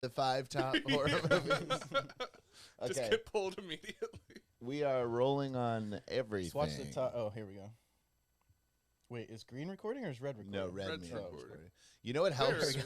the 5 top horror movies. Just get pulled immediately. We are rolling on everything. Just watch the top. Oh, here we go. Wait, is green recording or is red recording? No, red Red's recording. You know what helps?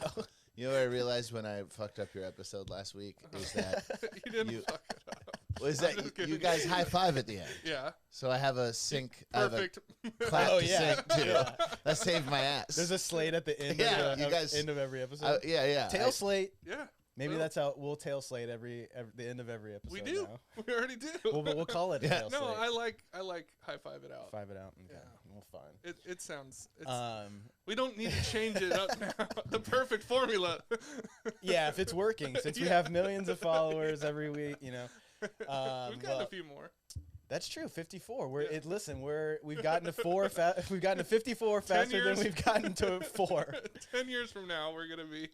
You know what I realized when I fucked up your episode last week is that you didn't fuck it up. Was that you guys high five at the end? Yeah. So I have a sync. Perfect. I have a clap to sync too. Yeah. That saved my ass. There's a slate at the end. You guys, end of every episode. Yeah. Tail slate. Yeah. Maybe that's how we'll tail slate every the end of every episode. We do. Now. We already do. We'll call it. Tail slate. I like high five it out. Five it out. Okay. Yeah. Well, fine. It sounds. We don't need to change it up now. The perfect formula. Yeah, if it's working, since we have millions of followers every week, you know. We've got a few more. That's true. 54. We've gotten to 4. We've gotten to 54 faster than we've gotten to 4. 10 years from now, we're gonna be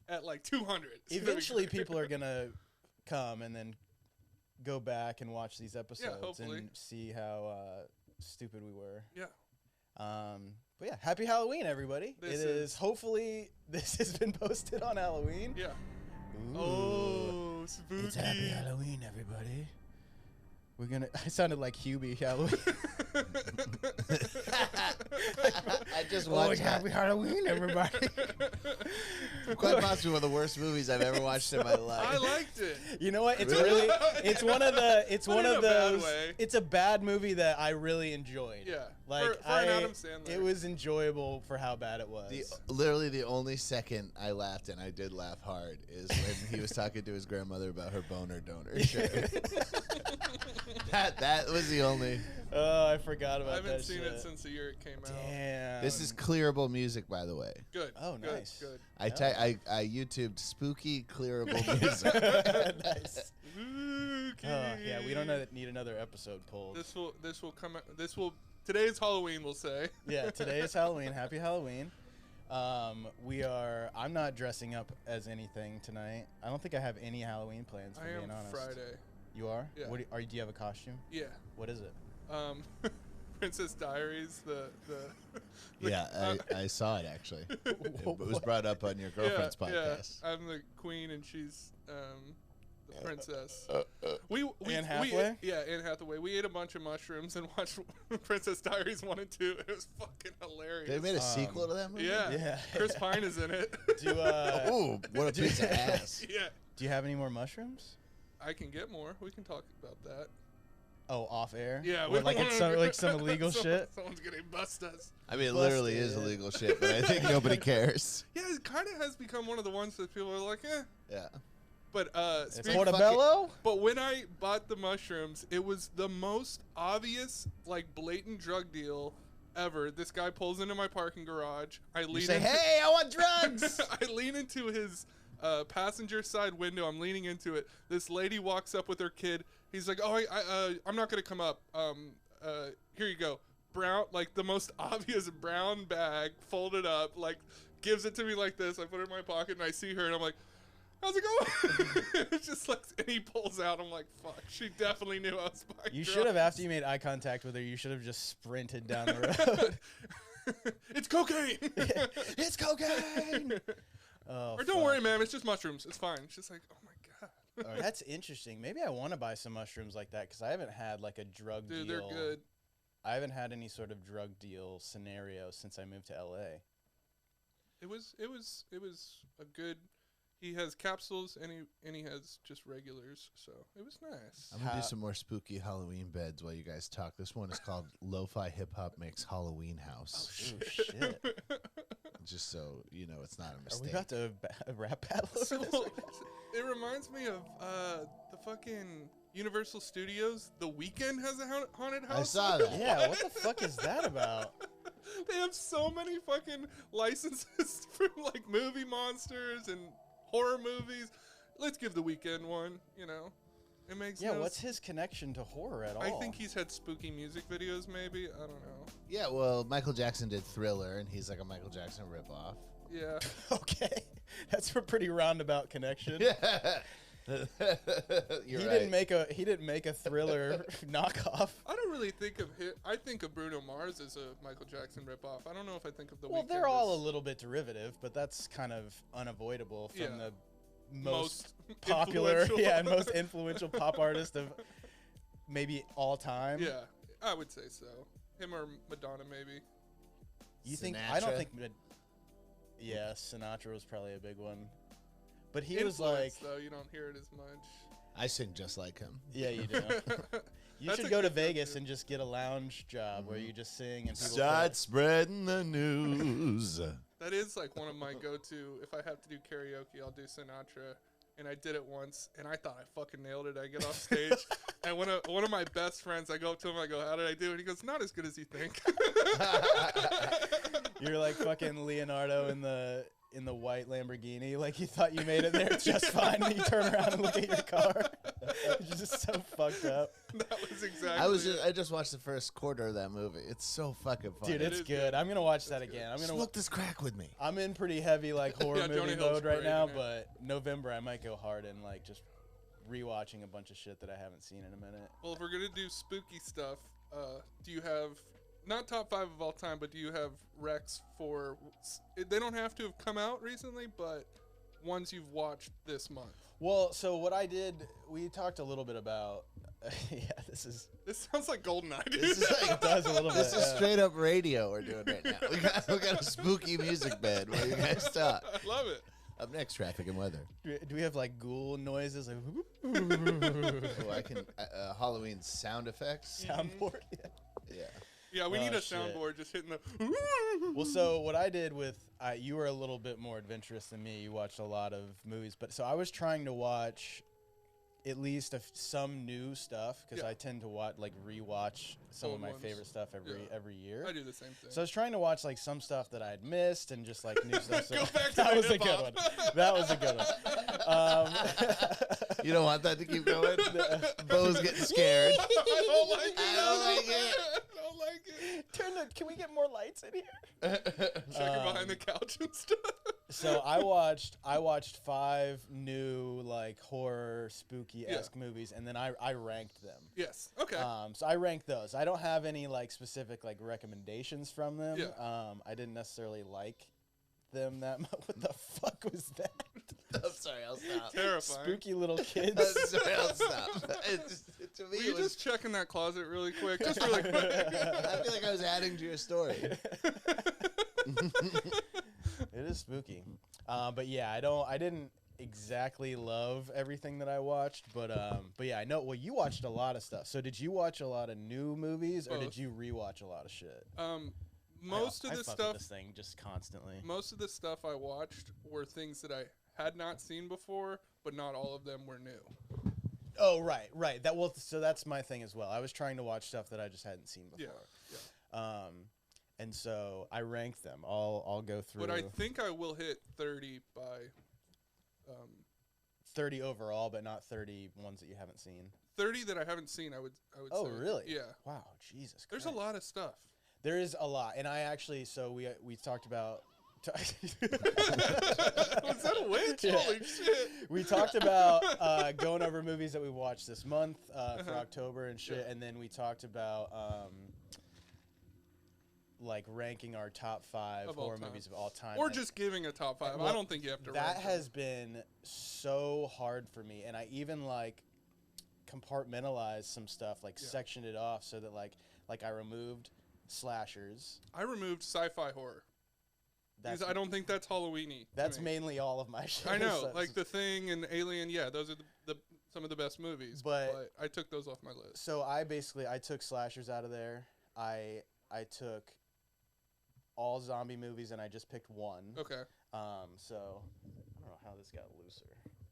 at like 200. Eventually, people are gonna come and then go back and watch these episodes and see how stupid we were. Yeah. But yeah, happy Halloween, everybody! Hopefully this has been posted on Halloween. Yeah. Ooh. Oh, spooky! It's happy Halloween, everybody. We're gonna. I sounded like Hubie Halloween. I just watched happy Halloween, everybody. Quite possibly one of the worst movies I've ever watched in my life. I liked it. You know what? It's really. It's one of the. It's one of those. It's a bad movie that I really enjoyed. Yeah. Like for an Adam Sandler. It was enjoyable for how bad it was. Literally the only second I laughed, and I did laugh hard, is when he was talking to his grandmother about her boner donor shirt. That was the only. Oh, I forgot about that. I haven't seen it since the year it came out. Damn. This is clearable music, by the way. Good. Oh, nice. Good. I YouTubed spooky clearable music. Nice. Spooky. Oh, yeah, we don't need another episode pulled. This will come out. Today's Halloween, we'll say. Yeah, today is Halloween. Happy Halloween. I'm not dressing up as anything tonight. I don't think I have any Halloween plans, for being honest. Friday. You are? Yeah. Do you have a costume? Yeah. What is it? Princess Diaries. Yeah, I saw it actually. It was brought up on your girlfriend's podcast. Yeah. I'm the queen and she's the princess. Anne Hathaway? Anne Hathaway. We ate a bunch of mushrooms and watched Princess Diaries 1 and 2. It was fucking hilarious. They made a sequel to that movie? Yeah. Chris Pine is in it. What a piece of ass. Yeah. Do you have any more mushrooms? I can get more. We can talk about that. Oh, off air? Yeah. Like some illegal shit? Someone's going to bust us. I mean, it literally is illegal shit, but I think nobody cares. Yeah, it kind of has become one of the ones that people are like, eh. Yeah. But Portobello? But when I bought the mushrooms, it was the most obvious, like, blatant drug deal ever. This guy pulls into my parking garage. Hey, I want drugs! I lean into his passenger side window. I'm leaning into it. This lady walks up with her kid. He's like, I'm not going to come up. Here you go. Brown, like the most obvious brown bag, folded up, like gives it to me like this. I put it in my pocket and I see her and I'm like, how's it going? It's just like, and he pulls out. I'm like, fuck. She definitely knew I was buying You drugs. should have, after you made eye contact with her, you should have just sprinted down the road. It's cocaine. It's cocaine. Oh, or don't worry, ma'am. It's just mushrooms. It's fine. It's just like, oh my god. That's interesting. Maybe I want to buy some mushrooms like that because I haven't had like a drug deal. Dude, they're good. I haven't had any sort of drug deal scenario since I moved to LA. It was a good. He has capsules and he has just regulars, so it was nice. I'm gonna do some more spooky Halloween beds while you guys talk. This one is called Lo-Fi Hip Hop Makes Halloween House. Oh shit! Just so you know, it's not a mistake. Are we about to rap battle over this? It reminds me of the fucking Universal Studios. The Weeknd has a haunted house. I saw that. Yeah, what the fuck is that about? They have so many fucking licenses from like movie monsters and horror movies. Let's give the Weeknd one. You know, it makes what's his connection to horror at all? I think he's had spooky music videos. Maybe, I don't know. Yeah, well, Michael Jackson did Thriller, and he's like a Michael Jackson ripoff. Yeah. Okay, that's a pretty roundabout connection. Yeah. He didn't make a Thriller knockoff. I don't really think of him. I think of Bruno Mars as a Michael Jackson ripoff. I don't know if I think of the. Well, Weeknd they're all a little bit derivative, but that's kind of unavoidable from the most popular, and most influential pop artist of maybe all time. Yeah, I would say so. Him or Madonna, maybe. You think? I don't think. Yeah, Sinatra was probably a big one, but he was like. Though you don't hear it as much. I sing just like him. Yeah, you do. You should go to Vegas and just get a lounge job where you just sing and people start spreading the news. That is like one of my go-to. If I have to do karaoke, I'll do Sinatra. And I did it once, and I thought I fucking nailed it. I get off stage, and one of my best friends, I go up to him, I go, "How did I do?" And he goes, "Not as good as you think." You're like fucking Leonardo in the white Lamborghini. Like you thought you made it there just fine, and you turn around and look at your car. It's just so fucked up. That was exactly. I just watched the first quarter of that movie. It's so fucking funny. Dude, it's good. I'm gonna watch that again. I'm gonna smoke this crack with me. I'm in pretty heavy like horror movie Jonah mode Hill's right great now, in it. but November I might go hard and like just rewatching a bunch of shit that I haven't seen in a minute. Well, if we're gonna do spooky stuff, do you have not top 5 of all time, but do you have recs for? They don't have to have come out recently, but ones you've watched this month. Well, so what I did, we talked a little bit about. Yeah, this sounds like GoldenEye, dude. This is like, it does a little bit. This is straight up radio we're doing right now. We got a spooky music bed where you guys talk. I love it. Up next, traffic and weather. Do we have like ghoul noises? Like, Oh, I can Halloween sound effects. soundboard? Yeah. Yeah, we need a shit. soundboard just hitting the. Well, so what I did with you were a little bit more adventurous than me. You watched a lot of movies, but so I was trying to watch at least some new stuff because I tend to rewatch some Old of my ones. favorite stuff every year. I do the same thing. So I was trying to watch like some stuff that I had missed and just like new stuff. So Go back to that the was a good hip-hop. one. That was a good one. You don't want that to keep going? Bo's getting scared. I don't like it. I don't like it. I don't like it. Can we get more lights in here? Checking behind the couch and stuff. So I watched 5 new like horror spooky-esque movies, and then I ranked them. Yes. Okay. So I ranked those. I don't have any like specific like recommendations from them. Yeah. I didn't necessarily like them that much. What the fuck was that? I'm sorry, I'll stop. Terrifying. Spooky little I'm kids. sorry, I'll stop. To me, Will you it was, just check in that closet really quick? Just really quick. I feel like I was adding to your story. It is spooky. But yeah, I didn't exactly love everything that I watched, but yeah, I know. Well, you watched a lot of stuff. So did you watch a lot of new movies, or did you rewatch a lot of shit? Most of I the fuck stuff. with this thing just constantly. Most of the stuff I watched were things that I had not seen before, but not all of them were new. Oh, right. So that's my thing as well. I was trying to watch stuff that I just hadn't seen before. Yeah. And so I ranked them. I'll go through. But I think I will hit 30 by 30 overall, but not 30 ones that you haven't seen. 30 that I haven't seen. I would Oh, say. really? Yeah. Wow, Jesus. There's Christ. a lot of stuff. There is a lot, and I actually. So we talked about. Was that a witch? Yeah. Holy shit. We talked about going over movies that we watched this month for October and shit, and then we talked about like ranking our top 5 horror movies of all time, or just giving a top 5. Well, I don't think you have to. That rank has them. been so hard for me, and I even like compartmentalized some stuff, like sectioned it off so that like I removed slashers. I removed sci-fi horror. Because I don't think that's Halloween-y. That's mainly all of my shit. I know, like The Thing and Alien. Yeah, those are some of the best movies. But I took those off my list. So I took slashers out of there. I took all zombie movies, and I just picked one. Okay. So I don't know how this got looser.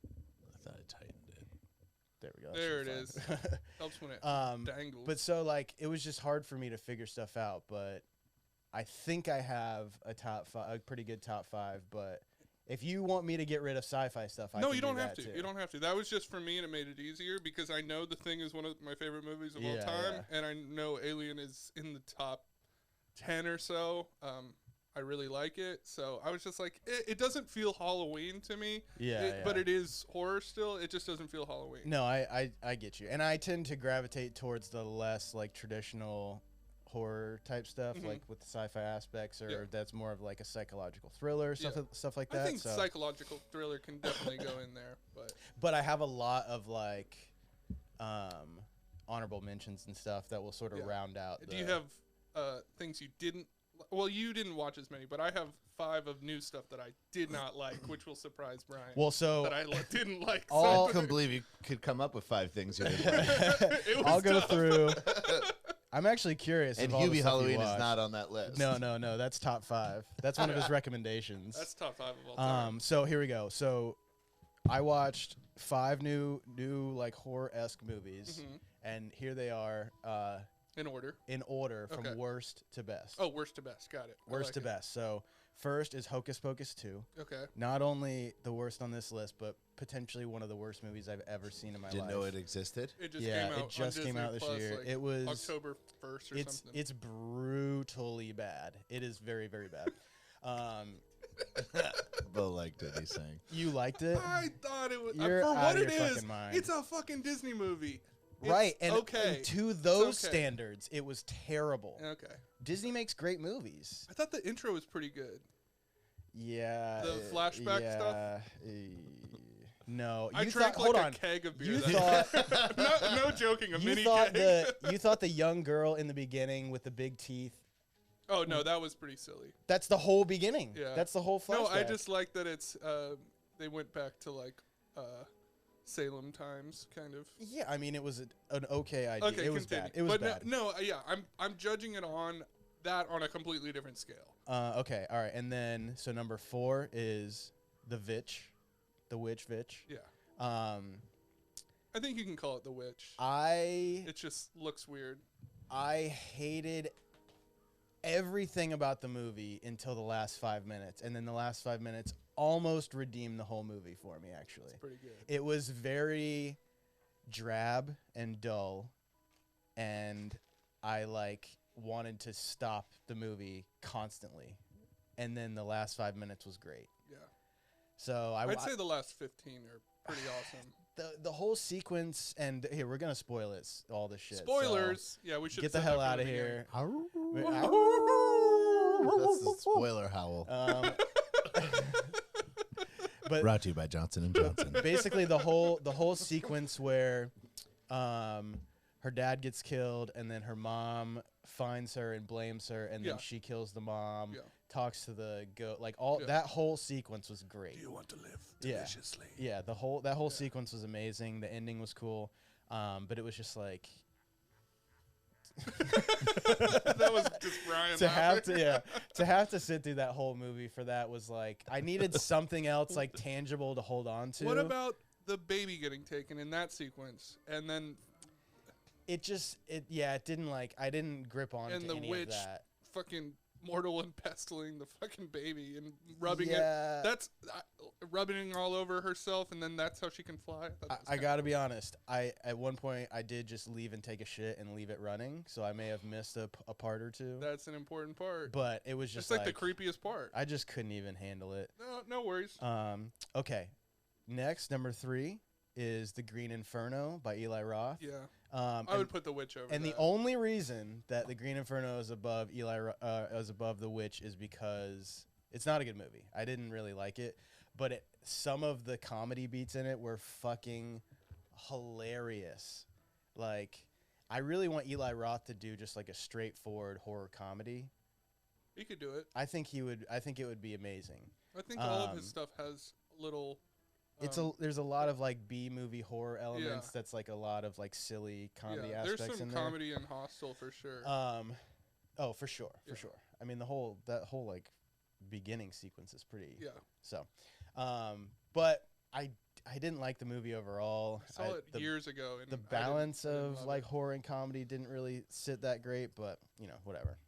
I thought I tightened it. There we go. There it is. Helps when it dangles. But so like it was just hard for me to figure stuff out. But I think I have a pretty good top 5. But if you want me to get rid of sci-fi stuff, I can you don't have to. Too. You don't have to. That was just for me, and it made it easier because I know The Thing is one of my favorite movies of all time, and I know Alien is in the top 10 or so. I really like it, so I was just like, it doesn't feel Halloween to me. But it is horror still. It just doesn't feel Halloween. No, I get you, and I tend to gravitate towards the less like traditional horror type stuff, like with the sci-fi aspects, or that's more of like a psychological thriller, stuff like that. I think psychological thriller can definitely go in there, but I have a lot of like honorable mentions and stuff that will sort of round out. Do you have things you didn't? Well, you didn't watch as many, but I have 5 of new stuff that I did not like, which will surprise Brian. Well, so that I didn't like. I couldn't believe you could come up with 5 things you didn't like. I'll go through. I'm actually curious. And Hubie Halloween is not on that list. No. That's top 5. That's one of his recommendations. That's top 5 of all time. So here we go. So I watched 5 new like horror-esque movies, and here they are. In order from worst to best. Oh, worst to best. Got it. Worst to best. So first is Hocus Pocus 2. Okay. Not only the worst on this list, but potentially one of the worst movies I've ever seen in my life. Didn't know it existed? It just came out. It just came out this year. Like it was October 1st or something. It's brutally bad. It is very, very bad. Bo liked it, he's saying. You liked it? I thought it was. You're for out what of it your is, fucking mind. it's a fucking Disney movie. Right, and okay. To those standards, it was terrible. Okay. Disney makes great movies. I thought the intro was pretty good. Yeah. The flashback stuff? No. I You drank hold on. a keg of beer. You thought no joking, a mini thought keg. You thought the young girl in the beginning with the big teeth. Oh no, that was pretty silly. That's the whole beginning. Yeah. That's the whole flashback. No, I just like that it's they went back to like Salem times, kind of. Yeah, I mean, it was an okay idea. Okay, it was continue. bad. It was but bad. I'm judging it on that on a completely different scale. Okay, all right, and then so number 4 is the Witch. Yeah. I think you can call it the Witch. It just looks weird. I hated everything about the movie until the last 5 minutes, and then the last 5 minutes almost redeemed the whole movie for me. Actually, it's pretty good. It was very drab and dull, and I like wanted to stop the movie constantly, and then the last 5 minutes was great. Yeah. So I'd say the last 15 are pretty awesome. The whole sequence, and here we're gonna spoil it, all this shit. Spoilers. So yeah, we should get the hell out of here. That's the spoiler howl. But brought to you by Johnson & Johnson. Basically, the whole sequence where her dad gets killed, and then her mom finds her and blames her, and then she kills the mom. Yeah. Talks to the goat, like that whole sequence was great. Do you want to live deliciously? Yeah, that whole sequence was amazing. The ending was cool, but it was just like that was just Brian to have to sit through that whole movie for that was like I needed something else like tangible to hold on to. What about the baby getting taken in that sequence, and then it didn't like I didn't grip on and to the any witch of that. Fucking mortal and pestling the fucking baby and rubbing it. That's rubbing all over herself, and then that's how she can fly. I gotta be honest. At one point I did just leave and take a shit and leave it running, so I may have missed a part or two. That's an important part. But it was just like the creepiest part. I just couldn't even handle it. No worries. Okay. Next, number 3 is The Green Inferno by Eli Roth. Yeah. I would put The Witch over. And the only reason that The Green Inferno is above The Witch is because it's not a good movie. I didn't really like it, but some of the comedy beats in it were fucking hilarious. Like, I really want Eli Roth to do just like a straightforward horror comedy. He could do it. I think he would. I think it would be amazing. I think all of his stuff has little. There's a lot of like B movie horror elements. That's like a lot of like silly comedy aspects in there. There's some comedy in Hostel for sure. Oh, for sure. I mean, that whole like beginning sequence is pretty. Yeah. So, but I didn't like the movie overall. I saw it years ago. And the balance of like horror and comedy didn't really sit that great, but whatever.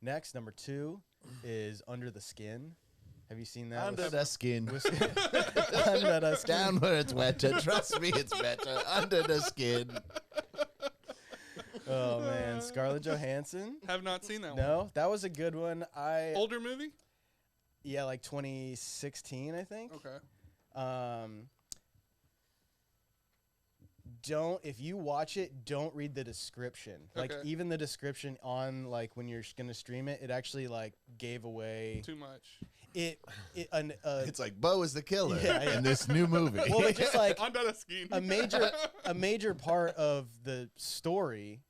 Next, number 2 is Under the Skin. Have you seen that? Under the skin. Under the skin. Down where it's wetter. Trust me, it's better. Under the skin. Oh, man. Scarlett Johansson? Have not seen that one. No? That was a good one. Older movie? Yeah, like 2016, I think. Okay. don't, if you watch it, don't read the description. Like Okay. even the description on like when you're gonna stream it, it actually like gave away Too much. It's like Bo is the killer Yeah, yeah. in this new movie. well, but just like I'm not a skiing. a major part of the story,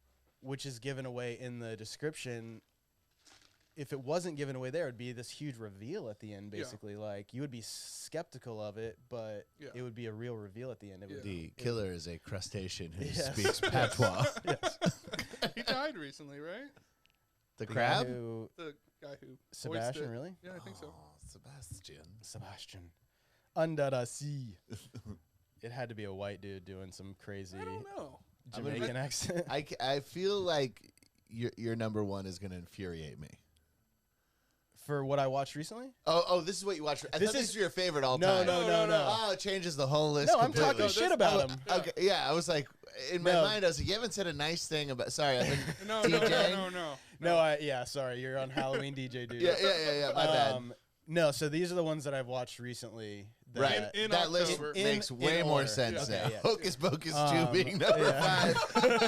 which is given away in the description. If it wasn't given away there, it'd be this huge reveal at the end. Basically, like you would be skeptical of it, but it would be a real reveal at the end. It would the killer is a crustacean who Yes. speaks patois. Yes. He died recently, right? The The crab? guy who, The guy who Sebastian, voiced it. really? Yeah, I think so. Oh, Sebastian. Sebastian. Under the sea. It had to be a white dude doing some crazy I don't know. Jamaican accent. I feel like your number one is going to infuriate me. For what I watched recently? Oh, this is what you watched. I This thought this is- was your favorite all No, time. no. Oh, it changes the whole list. No, I'm completely. talking shit about him. Okay, yeah, I was like, in my No. mind, I was like, you haven't said a nice thing about. Sorry, I've been No, DJing. No, sorry, you're on Halloween DJ dude. Yeah. My bad. No, so these are the ones that I've watched recently. That, Right, in that list October. makes In way more order. sense Yeah. now. Okay, yeah. Hocus Pocus 2 Yeah. being number 5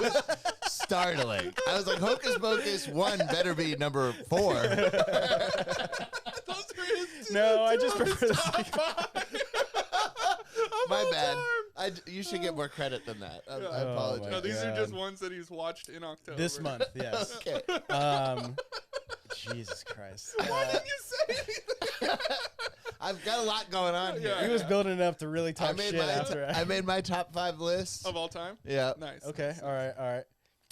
was startling. I was like, Hocus Pocus 1 better be number 4. Those are his No, I just prefer the top sequel. five. My bad. You should get more credit than that. I Oh apologize. my No, these are God. just ones that he's watched in October. This month, yes. Okay. Jesus Christ. Why didn't you say anything? I've got a lot going on here. Yeah. He was building it up to really I talk made shit after. I made my top 5 list. Of all time? Yeah. Nice. Okay, all right.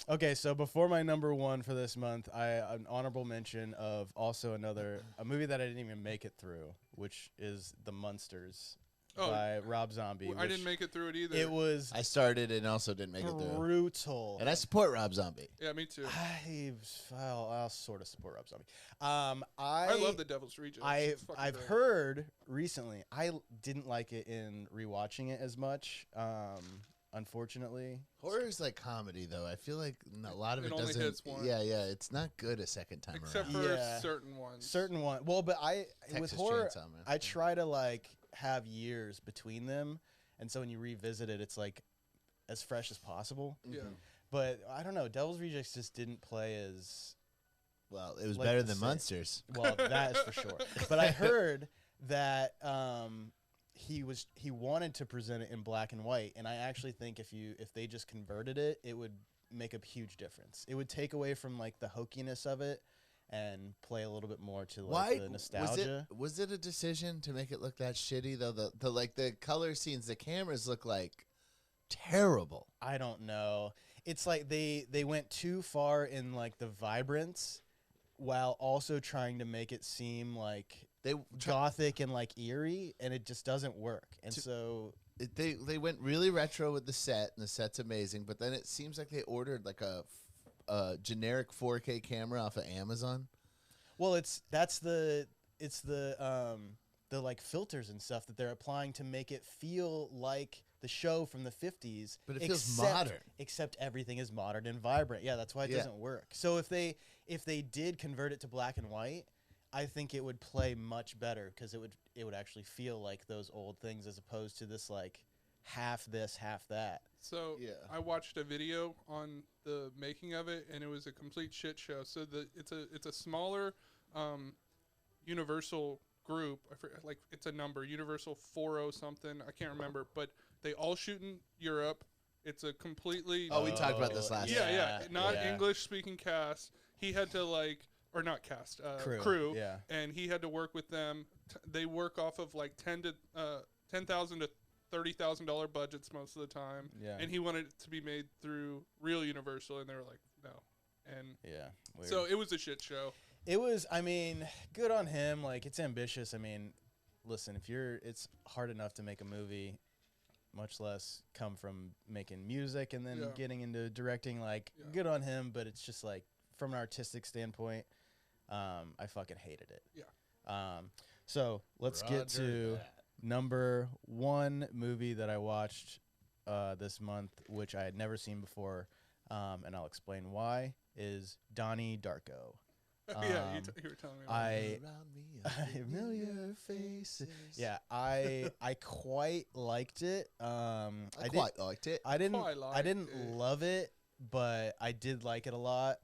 Okay, so before my number one for this month, an honorable mention of also a movie that I didn't even make it through, which is The Munsters by Rob Zombie. I didn't make it through it either. It was I started and also didn't make it through. brutal. And I support Rob Zombie. Yeah, me too. I'll sort of support Rob Zombie. I love The Devil's Rejects. It's fucking I've great. heard recently. I didn't like it in rewatching it as much. Unfortunately, Horror is like comedy, though. I feel like a lot of It it only doesn't. hits once. Yeah, it's not good a second time Except around. for Yeah. certain ones. certain one. Well, but with Texas horror, Chainsaw Man. I try to like have years between them, and so when you revisit it, it's like as fresh as possible. Yeah. But I don't know. Devil's Rejects just didn't play as Well, it was like better the than same. Monsters. well. That is for sure. But I heard that he wanted to present it in black and white, and I actually think if they just converted it, it would make a huge difference. It would take away from like the hokiness of it and play a little bit more to like the nostalgia. Was it a decision to make it look that shitty though? The color scenes, the cameras look like terrible. I don't know. It's like they went too far in like the vibrance while also trying to make it seem like They gothic and like eerie, and it just doesn't work. And so they went really retro with the set, and the set's amazing. But then it seems like they ordered like a generic 4K camera off of Amazon. well, it's the like filters and stuff that they're applying to make it feel like the show from the 50s. But it feels modern. Except everything is modern and vibrant. Yeah, that's why it doesn't work. So if they did convert it to black and white, I think it would play much better because it would actually feel like those old things as opposed to this like half this, half that. So Yeah. I watched a video on the making of it, and it was a complete shit show. So it's a smaller Universal group. I forget, like it's a number Universal 40 something. I can't remember, but they all shoot in Europe. It's a completely Oh, we talked about this last yeah, time. yeah, not yeah. English speaking cast. He had to like, or not cast, crew, Yeah. and he had to work with them. They work off of like $10,000 to $30,000 budgets most of the time. Yeah. And he wanted it to be made through real Universal, and they were like, no. And Yeah. Weird. so it was a shit show. It was, I mean, good on him. Like, it's ambitious. I mean, listen, it's hard enough to make a movie, much less come from making music and then Yeah. getting into directing. Like, Yeah. good on him, but it's just like, from an artistic standpoint, I fucking hated it. Yeah. So let's get to number one movie that I watched this month, which I had never seen before, and I'll explain why, is Donnie Darko. Yeah, you were telling me about Around me a familiar faces. Yeah, I quite liked it. I quite liked it. I didn't Quite liked it. love it, but I did like it a lot.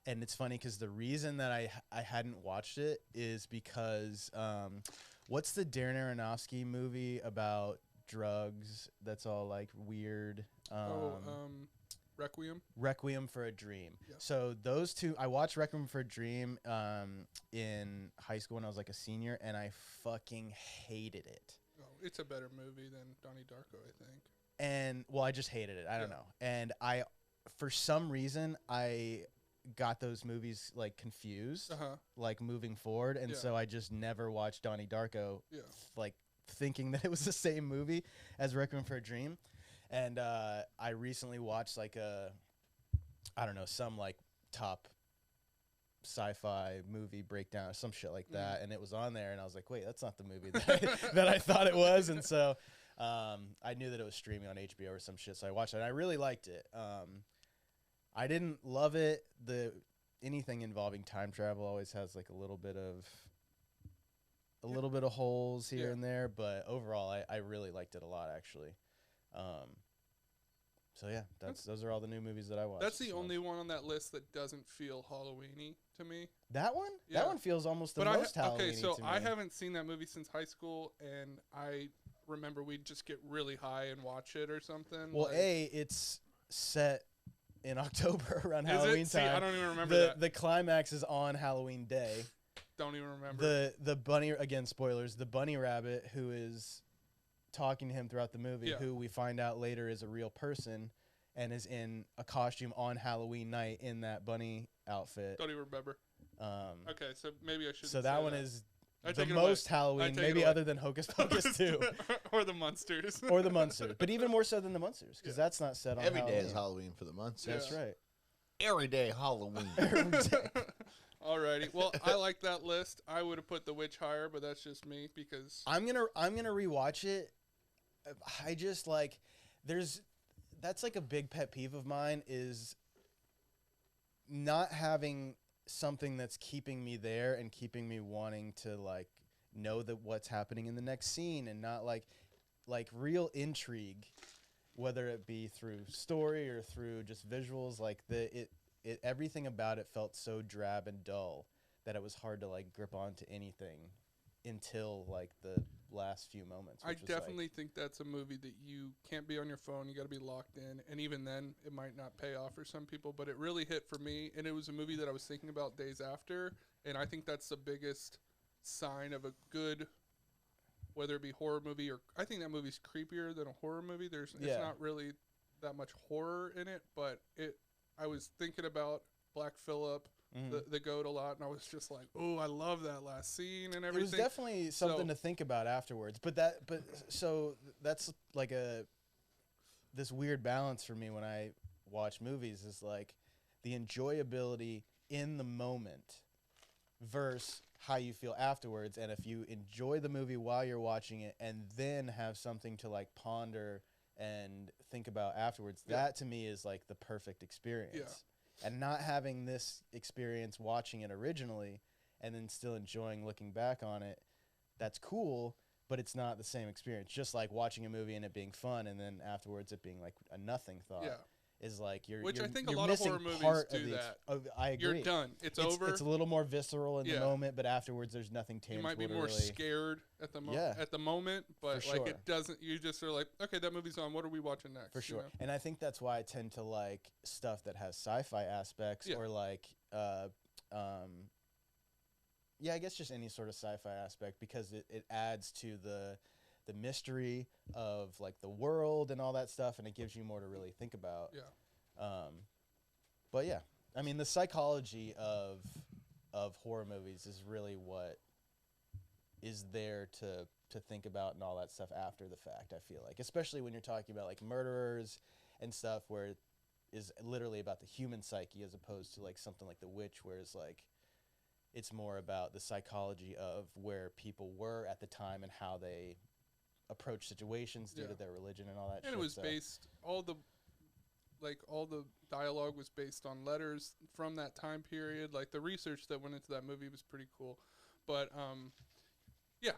And it's funny because the reason that I hadn't watched it is because what's the Darren Aronofsky movie about drugs that's all like weird? Requiem. Requiem for a Dream. Yeah. So those two, I watched Requiem for a Dream in high school when I was like a senior, and I fucking hated it. Oh, it's a better movie than Donnie Darko, I think. And well, I just hated it. I don't know. And for some reason, I got those movies like confused, like moving forward, and so I just never watched Donnie Darko, like thinking that it was the same movie as Requiem for a Dream. And I recently watched like some like top sci-fi movie breakdown or some shit like that, and it was on there, and I was like, wait, that's not the movie that I thought it was. And so I knew that it was streaming on HBO or some shit, so I watched it, and I really liked it. I didn't love it. Anything involving time travel always has like a little bit of holes here and there, but overall I really liked it a lot, actually. So yeah, those are all the new movies that I watched. That's the only one on that list that doesn't feel Halloween-y to me. That one? Yeah. That one feels almost the most Halloween-y okay, so to me. I haven't seen that movie since high school, and I remember we'd just get really high and watch it or something. Well, like, it's set in October around is Halloween it? See, time. I don't even remember that. The climax is on Halloween Day. Don't even remember. The bunny, again, spoilers, the bunny rabbit who is talking to him throughout the movie, who we find out later is a real person and is in a costume on Halloween night in that bunny outfit. Don't even remember. Okay, so maybe I should. So that one is I the take it most away. Halloween, maybe other than Hocus Pocus 2. Or the Munsters. Or the Munsters. But even more so than the Munsters, because that's not set on Every Halloween. day is Halloween for the Munsters. That's right. Every day Halloween. Every day. Alrighty. Well, I like that list. I would have put The Witch higher, but that's just me because I'm gonna rewatch it. I just like that's like a big pet peeve of mine is not having something that's keeping me there and keeping me wanting to like know that what's happening in the next scene, and not like real intrigue, whether it be through story or through just visuals. Like everything about it felt so drab and dull that it was hard to like grip onto anything until like the last few moments. I definitely think that's a movie that you can't be on your phone. You got to be locked in, and even then, it might not pay off for some people. But it really hit for me, and it was a movie that I was thinking about days after. And I think that's the biggest sign of a good, whether it be horror movie or I think that movie's creepier than a horror movie. It's not really that much horror in it, but I was thinking about Black Phillip, the goat, a lot, and I was just like, oh, I love that last scene and everything. It was definitely something to think about afterwards. So that's like this weird balance for me when I watch movies is like the enjoyability in the moment versus how you feel afterwards. And if you enjoy the movie while you're watching it and then have something to like ponder and think about afterwards, that to me is like the perfect experience. Yeah. And not having this experience watching it originally and then still enjoying looking back on it, that's cool, but it's not the same experience. Just like watching a movie and it being fun and then afterwards it being like a nothing thought. Yeah. Is like Which I think a you're lot of missing horror movies part do of that. I agree. You're done. It's over. It's a little more visceral in the moment, but afterwards there's nothing tangible. You might be to more really scared at the moment, but For like sure. it doesn't. You just are like, okay, that movie's on. What are we watching next? For sure. You know? And I think that's why I tend to like stuff that has sci-fi aspects or like I guess just any sort of sci-fi aspect, because it adds to the mystery of like the world and all that stuff, and it gives you more to really think about. Yeah. But yeah, I mean the psychology of horror movies is really what is there to think about and all that stuff after the fact. I feel like, especially when you're talking about like murderers and stuff, where it is literally about the human psyche as opposed to like something like The Witch, where it's like it's more about the psychology of where people were at the time and how they approach situations due to their religion and all that. And shit. it was based like all the dialogue was based on letters from that time period. Like the research that went into that movie was pretty cool. But yeah,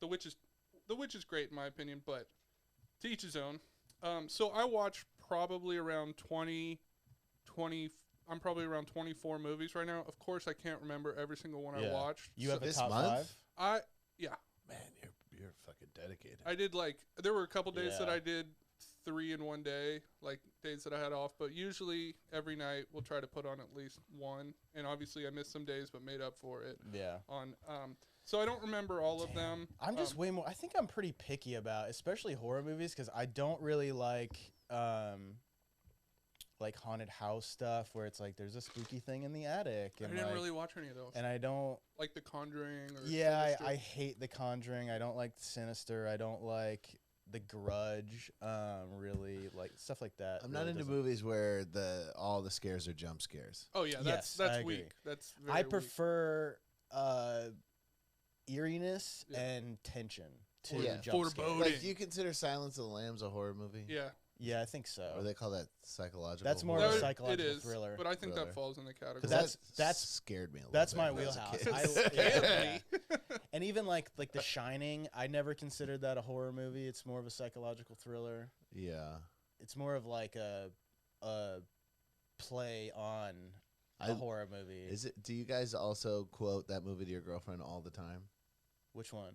The Witch is great in my opinion, but to each his own. So I watched probably around 20. I'm probably around 24 movies right now. Of course, I can't remember every single one I watched. You have a this top month? 5? Yeah. Man, you're fucking dedicated. I did there were a couple days that Yeah. I did 3 in one day, like days that I had off, but usually every night we'll try to put on at least one. And obviously I missed some days, but made up for it Yeah. on, so I don't remember all of them. I'm just way more. I think I'm pretty picky about, especially horror movies, because I don't really like haunted house stuff where it's like there's a spooky thing in the attic. I And didn't really watch any of those. And I don't. Like The Conjuring or Yeah, Sinister. I hate The Conjuring. I don't like Sinister. I don't like The Grudge. Really like stuff like that. I'm not really into doesn't- movies where all the scares are jump scares. Oh yeah, Yes, that's I agree. weak. That's very I weak. prefer eeriness Yeah. and tension to Yeah. jump scare. Foreboding. Like, do you consider Silence of the Lambs a horror movie? Yeah, Yeah, I think so. Or they call that psychological? That's more horror? of a That- psychological it is, thriller. but I think Thriller. that falls in the category. 'Cause that's scared me a little that's bit my when I was a wheelhouse. kid. I, yeah. And even like The Shining, I never considered that a horror movie. It's more of a psychological thriller. Yeah. It's more of like a play on a horror movie. Is it? Do you guys also quote that movie to your girlfriend all the time? Which one?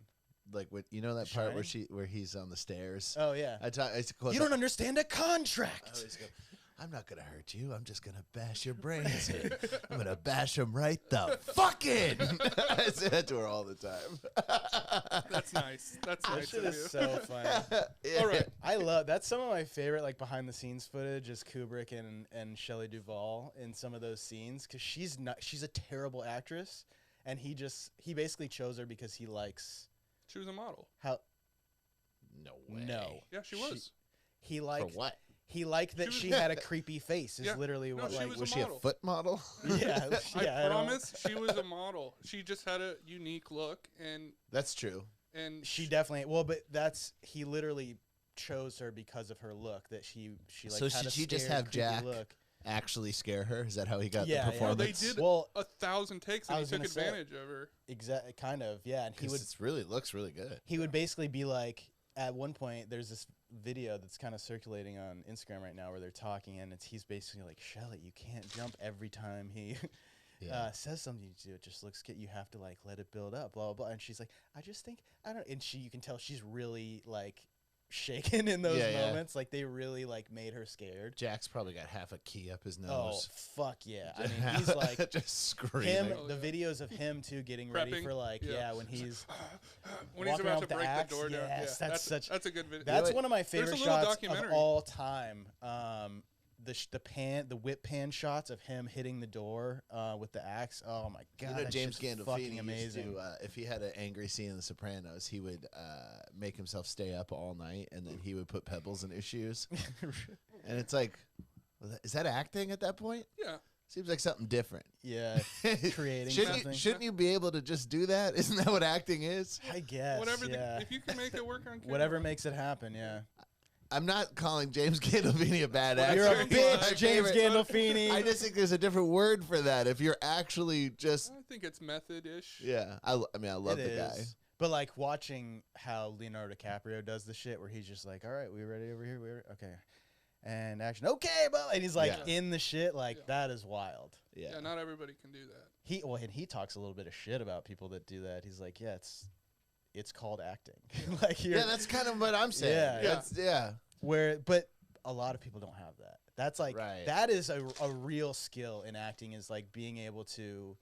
Like, what you know that The part where Shining? where he's on the stairs? Oh yeah. I used to quote You that. don't understand a I contract. always go, I'm not gonna hurt you. I'm just gonna bash your brains in. I'm gonna bash them right the fucking. I say that to her all the time. That's nice. That's That nice shit of is you. so funny. Yeah. All right. I love that's some of my favorite like behind the scenes footage is Kubrick and Shelley Duvall in some of those scenes because she's a terrible actress and he basically chose her because he likes She was a model. how No way. no Yeah, she was. he For liked what? he liked that She was- she had a creepy face is Yeah. literally No, what she like was Was a she a model. foot model? yeah, I don't- promise she was a model. She just had a unique look That's true. and she definitely but he literally chose her because of her look that she like So had should a she just scared, have creepy Jack look. Actually scare her? Is that how he got Yeah, the yeah. No, they performance? did Well, 1,000 takes I and he was took gonna say- advantage of her. Exactly, kind of, yeah. And he 'Cause would it's really looks really good. he would basically be like, at one point, there's this video that's kind of circulating on Instagram right now where they're talking, and he's basically like, Shelley, you can't jump every time he Yeah. says something to you. It just looks good. You have to like let it build up, blah blah blah. And she's like, I just think I don't. And you can tell she's really like shaken in those Yeah, yeah. moments. Like they really like made her scared. Jack's probably got half a key up his Oh nose. fuck yeah! I mean, he's like just screaming. him. Oh, The yeah. videos of him too getting ready Prepping, for like yeah. when he's When he's walking about around to with the break axe, the door down. yes, Yeah, that's that's a good video. That's what? one of my There's favorite a little shots of documentary. all time. The whip pan shots of him hitting the door with the axe. Oh my god! You know, that James shit's Gandolfini fucking used amazing. to, if he had an angry scene in The Sopranos, he would make himself stay up all night, and then he would put pebbles in his shoes. And it's like, is that acting at that point? Yeah. Seems like something different. Yeah, creating shouldn't something. shouldn't you be able to just do that? Isn't that what acting is? I guess. Whatever. Yeah. If you can make it work on camera. Whatever makes it happen. Yeah. I'm not calling James Gandolfini a bad actor. You're a James bitch, my James favorite. Gandolfini. I just think there's a different word for that. If you're actually just, I think it's method-ish. yeah. I mean, I love It the guy. is. But like watching how Leonardo DiCaprio does the shit where he's just like, all right, we ready over here? Okay. And action, okay, but and he's like Yeah. in the shit, like Yeah. that is wild. Yeah. Yeah, not everybody can do that. And he talks a little bit of shit about people that do that. He's like, yeah, it's called acting. Like you're Yeah, that's kind of what I'm saying. Yeah. Yeah. Yeah. but a lot of people don't have that. That's like Right. that is a real skill in acting is like being able to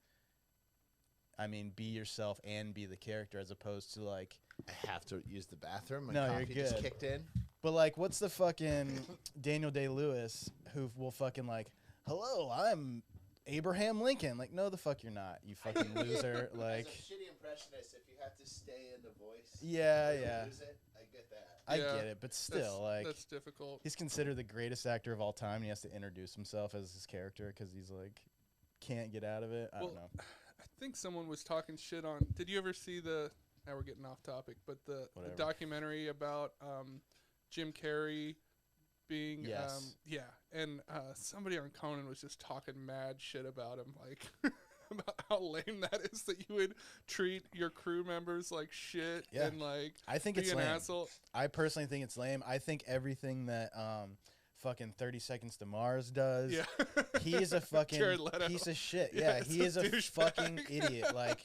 be yourself and be the character as opposed to like I have to use the bathroom. My No, you're coffee just good. kicked in. but like what's the fucking Daniel Day-Lewis who will fucking like, hello, I'm Abraham Lincoln. Like, no the fuck you're not, you fucking loser. Like As a shitty impressionist, if you have to stay in the voice, Yeah, and yeah. lose it, I get that. I Yeah, get it, but still like that's difficult. he's considered the greatest actor of all time and he has to introduce himself as his character because he's like can't get out of it. I don't Well, know. I think someone was talking shit on. Did you ever see now we're getting off topic, but the Whatever. documentary about Jim Carrey being. Yes. And somebody on Conan was just talking mad shit about him, like about how lame that is that you would treat your crew members like shit Yeah. and like I think be it's an lame. asshole. I personally think it's lame. I think everything that fucking 30 Seconds to Mars does. Yeah. He is a fucking Jared Leto. piece of shit. Yeah, Yeah, he it's is a a douchebag. fucking idiot. Like,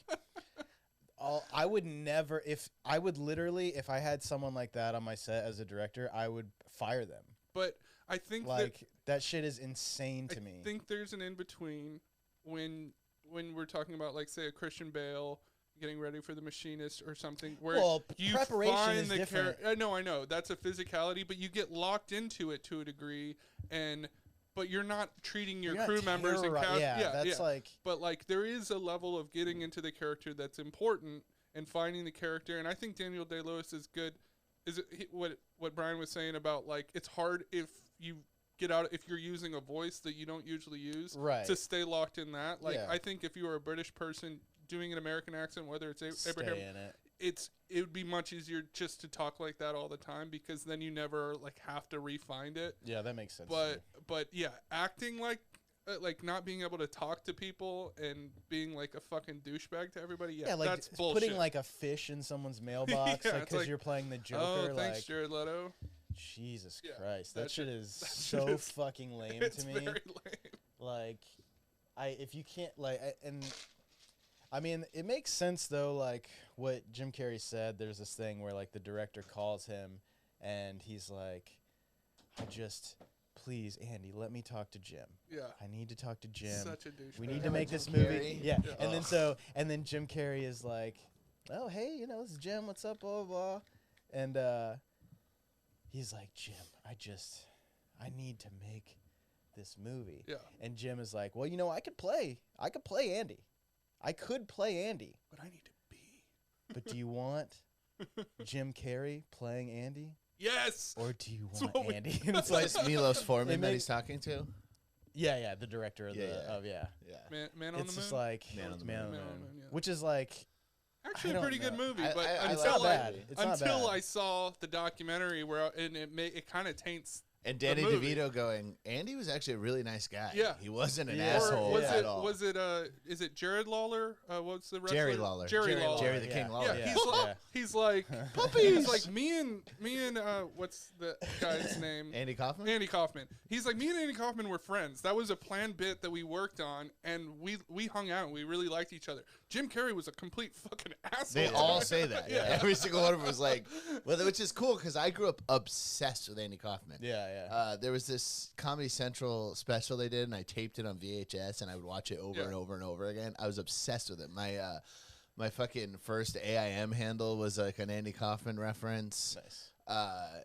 I would never, if I had someone like that on my set as a director, I would fire them. But I think Like, that shit is insane to me. I think there's an in between when we're talking about, like, say, a Christian Bale getting ready for The Machinist or something, where Well, you preparation find is the different. I know that's a physicality, but you get locked into it to a degree, but you're not treating your You're not crew members and that's like, But like there is a level of getting into the character that's important and finding the character, and I think Daniel Day-Lewis is good. What Brian was saying about, like, it's hard if you get out if you're using a voice that you don't usually use, Right. to stay locked in that. Like, Yeah. I think if you were a British person doing an American accent, whether it's Abraham, stay in it. it would be much easier just to talk like that all the time, because then you never like have to re-find it. Yeah, that makes sense. to But me. yeah, acting like not being able to talk to people and being like a fucking douchebag to everybody. Yeah, like that's bullshit. putting like a fish in someone's mailbox, Yeah, like it's because like, you're playing the Joker. oh, thanks, like, Jared Leto. Jesus Yeah, Christ, that that shit shit- is that so shit is- fucking lame It's to me. very lame. Like, if you can't and I mean, it makes sense though. Like what Jim Carrey said. There's this thing where like the director calls him, and he's like, please, Andy, let me talk to Jim. Yeah, I need to talk to Jim. such a douchebag. We need to make this Jim movie. Carrey? Yeah. Yeah. And then Jim Carrey is like, oh, hey, this is Jim. What's up? Blah, blah, blah. And he's like, Jim, I need to make this movie. Yeah, And Jim is like, well, I could play Andy. I could play Andy. but I need to be. But do you want Jim Carrey playing Andy? Yes. Or do you That's want what we- Andy? And it's It's like, like Milos Forman It that make- he's talking to. yeah, the director of Yeah, the, yeah. of, yeah. Yeah. Man on It's the just Moon. like, Man on the Man Moon. on the Man on Moon. the Moon, yeah. Which is like, Actually, I a don't pretty good know. movie, I- but I until it's not like, bad. It's not until bad. I saw the documentary where it kind of taints. And Danny movie. DeVito going, Andy was actually a really nice guy. Yeah. He wasn't an Yeah. asshole was at it all. was it is it Jared Lawler? What's the wrestler? Jerry Lawler. Jerry Lawler. Jerry the King Lawler. Yeah, Yeah. he's like Puppies. He's like me and what's the guy's name? Andy Kaufman? Andy Kaufman. He's like, me and Andy Kaufman were friends. That was a planned bit that we worked on, and we hung out and we really liked each other. Jim Carrey was a complete fucking asshole. They all say that. Yeah. Every single one of them was like, well, which is cool because I grew up obsessed with Andy Kaufman. yeah. There was this Comedy Central special they did, and I taped it on VHS, and I would watch it over Yeah. and over and over again. I was obsessed with it. My fucking first AIM handle was like an Andy Kaufman reference. Nice.